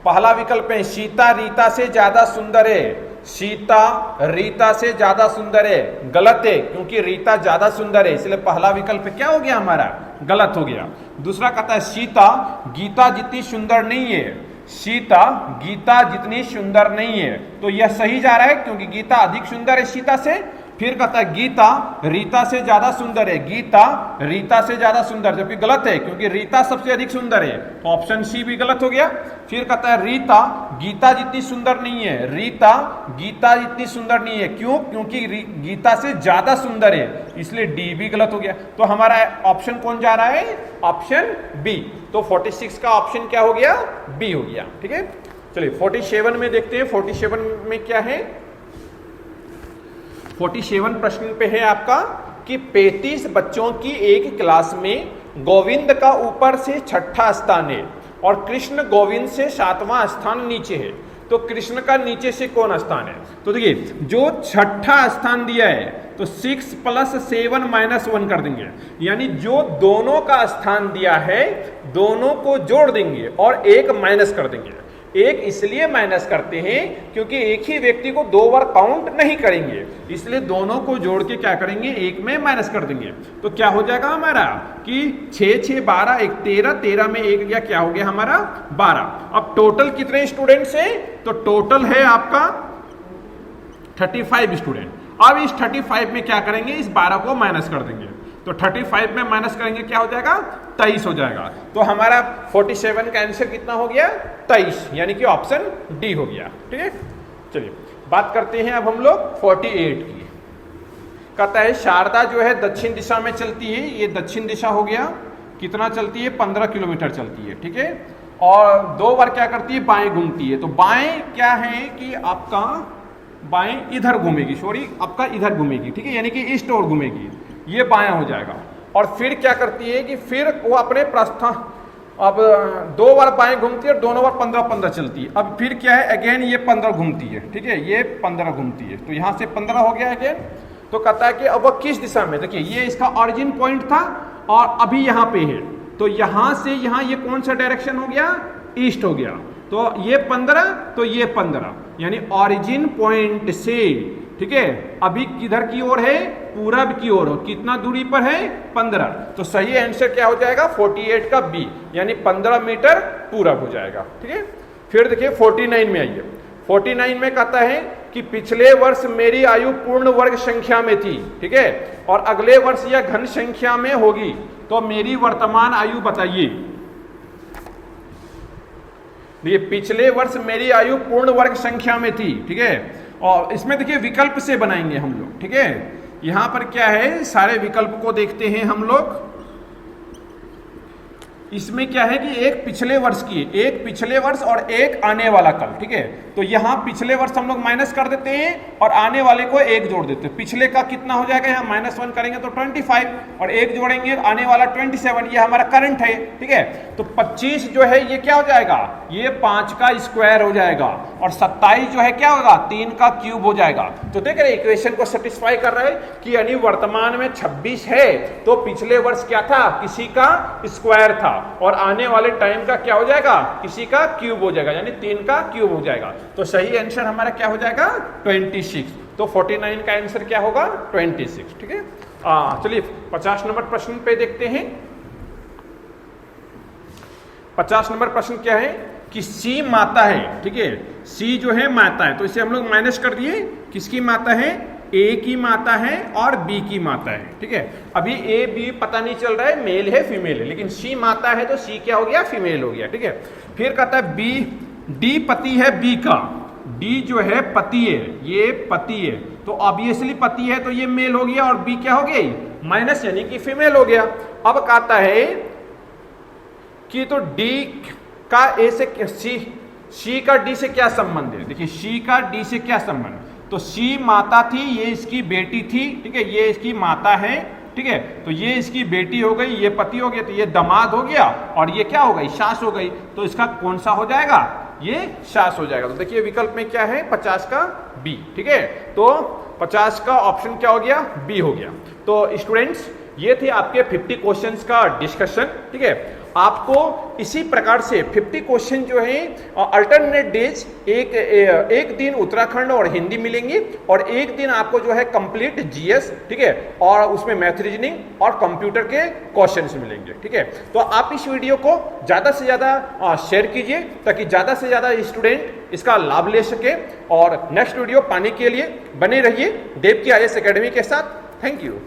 पहला विकल्प है सीता रीता से ज्यादा सुंदर है, सीता रीता से ज्यादा सुंदर है, गलत है, क्योंकि रीता ज्यादा सुंदर है, इसलिए पहला विकल्प क्या हो गया हमारा, गलत हो गया। दूसरा कहता है सीता गीता जितनी सुंदर नहीं है, सीता गीता जितनी सुंदर नहीं है, तो यह सही जा रहा है क्योंकि गीता अधिक सुंदर है सीता से। फिर कहता है गीता रीता से ज्यादा सुंदर है, गीता रीता से ज्यादा सुंदर, जबकि गलत है क्योंकि रीता सबसे अधिक सुंदर है, तो ऑप्शन सी भी गलत हो गया। फिर कहता है रीता गीता जितनी सुंदर नहीं है, रीता गीता जितनी सुंदर नहीं है, क्यों? क्योंकि गीता से ज्यादा सुंदर है, इसलिए डी भी गलत हो गया। तो हमारा ऑप्शन कौन जा रहा है? Option B. तो 46 का ऑप्शन क्या हो गया? बी हो गया। ठीक है, चलिए 47 में देखते हैं। 47 में क्या है? 47 प्रश्न पे है आपका कि 35 बच्चों की एक क्लास में गोविंद का ऊपर से 6ठा स्थान है और कृष्ण गोविंद से 7वां स्थान नीचे है, तो कृष्ण का नीचे से कौन स्थान है? तो देखिए जो 6ठा स्थान दिया है तो 6 + 7 - 1 कर देंगे, यानी जो दोनों का स्थान दिया है दोनों को जोड़ देंगे और एक माइनस कर देंगे। एक इसलिए माइनस करते हैं क्योंकि एक ही व्यक्ति को 2 बार काउंट नहीं करेंगे, इसलिए दोनों को जोड़ के क्या करेंगे? एक में माइनस कर देंगे। तो क्या हो जाएगा हमारा कि 6 × 6 = 12, 1 13, 13 में 1 गया, क्या हो गया हमारा? 12। अब टोटल कितने स्टूडेंट्स हैं? तो टोटल है आपका 35 स्टूडेंट। अब इस 35 में क्या करेंगे? इस 12 को माइनस कर देंगे, तो 35 में माइनस करेंगे क्या हो जाएगा? 23 हो जाएगा। तो हमारा 47 का आंसर कितना हो गया? 23, यानी कि ऑप्शन डी हो गया। ठीक है, चलिए बात करते हैं अब हम लोग 48 की। कहता है शारदा जो है दक्षिण दिशा में चलती है, ये दक्षिण दिशा हो गया, कितना चलती है? 15 किलोमीटर चलती है। ठीक है, और 2 बार क्या करती है? बाएं घूमती है। तो बाएं क्या है कि आपका बाएं इधर घूमेगी, सॉरी आपका इधर घूमेगी, ठीक है, यानी कि ईस्ट ओर घूमेगी, ये बायां हो जाएगा। और फिर क्या करती है कि फिर वो अपने प्रस्थान, अब 2 बार बाएं घूमती है और दोनों बार 15-15 चलती है। अब फिर क्या है? अगेन ये 15 घूमती है, ठीक है, ये 15 घूमती है, तो यहाँ से 15 हो गया अगेन। तो कहता है कि अब वह किस दिशा में? देखिए ये इसका ऑरिजिन पॉइंट था और अभी यहाँ पे है, तो यहाँ से यहाँ ये कौन सा डायरेक्शन हो गया? ईस्ट हो गया। तो ये 15, तो ये 15, यानी ऑरिजिन पॉइंट से, ठीक है, अभी किधर की ओर है? पूरब की ओर। कितना दूरी पर है? 15। तो सही आंसर क्या हो जाएगा? 48 का बी, यानी 15 मीटर पूरब हो जाएगा। ठीक है, फिर देखिए 49 में आइए। 49 में कहता है कि पिछले वर्ष मेरी आयु पूर्ण वर्ग संख्या में थी, ठीक है, और अगले वर्ष यह घन संख्या में होगी, तो मेरी वर्तमान आयु बताइए। देखिए पिछले वर्ष मेरी आयु पूर्ण वर्ग संख्या में थी, ठीक है, और इसमें देखिए विकल्प से बनाएंगे हम लोग। ठीक है, यहां पर क्या है? सारे विकल्प को देखते हैं हम लोग। इसमें क्या है कि एक पिछले वर्ष की, एक पिछले वर्ष और एक आने वाला कल, ठीक है, तो यहां पिछले वर्ष हम लोग माइनस कर देते हैं और आने वाले को 1 जोड़ देते हैं। पिछले का कितना हो जाएगा? यहाँ -1 करेंगे तो 25 और 1 जोड़ेंगे आने वाला 27, ये हमारा करंट है। ठीक है, तो 25 जो है ये क्या हो जाएगा? ये 5 का स्क्वायर हो जाएगा और 27 जो है क्या होगा? 3 का क्यूब हो जाएगा। तो देख रहे इक्वेशन को सेटिस्फाई कर रहा है कि यानी वर्तमान में 26 है तो पिछले वर्ष क्या था? किसी का स्क्वायर था, और आने वाले टाइम का क्या हो जाएगा? किसी का क्यूब हो जाएगा, यानी 3 का क्यूब हो जाएगा। तो सही आंसर हमारा क्या हो जाएगा? 26। तो 49 का आंसर क्या होगा? 26। ठीक है, चलिए 50 नंबर प्रश्न पे देखते हैं। 50 नंबर प्रश्न क्या है कि सी माता है, ठीक है, सी जो है माता है, तो इसे हम लोग माइनस कर दिए। किसकी माता है? ए की माता है और बी की माता है। ठीक है, अभी ए बी पता नहीं चल रहा है मेल है फीमेल है, लेकिन सी माता है तो सी क्या हो गया? फीमेल हो गया। ठीक है, फिर कहता है बी, डी पति है बी का, डी जो है पति है, ये पति है, तो ऑब्वियसली पति है तो ये मेल हो गया और बी क्या हो गई? माइनस, यानी कि फीमेल हो गया। अब कहता है कि तो डी का ए से सी का डी से क्या संबंध है? देखिए सी का डी से क्या संबंध? तो सी माता थी, ये इसकी बेटी थी, ठीक है, ये इसकी माता है, ठीक है, तो ये इसकी बेटी हो गई, ये पति हो गया, तो ये दामाद हो गया और ये क्या हो गई? सास हो गई। तो इसका कौन सा हो जाएगा? ये सास हो जाएगा। तो देखिए विकल्प में क्या है? 50 का बी। ठीक है, तो 50 का ऑप्शन क्या हो गया? बी हो गया। तो स्टूडेंट्स ये थे आपके 50 क्वेश्चंस का डिस्कशन। ठीक है, आपको इसी प्रकार से 50 क्वेश्चन जो है अल्टरनेट डेज, एक दिन उत्तराखंड और हिंदी मिलेंगे और एक दिन आपको जो है कंप्लीट जीएस, ठीक है, और उसमें मैथ रीजनिंग और कंप्यूटर के क्वेश्चंस मिलेंगे। ठीक है, तो आप इस वीडियो को ज़्यादा से ज़्यादा शेयर कीजिए ताकि ज़्यादा से ज़्यादा स्टूडेंट इसका लाभ ले सके। और नेक्स्ट वीडियो पाने के लिए बने रहिए देव की IAS एकेडमी के साथ। Thank you.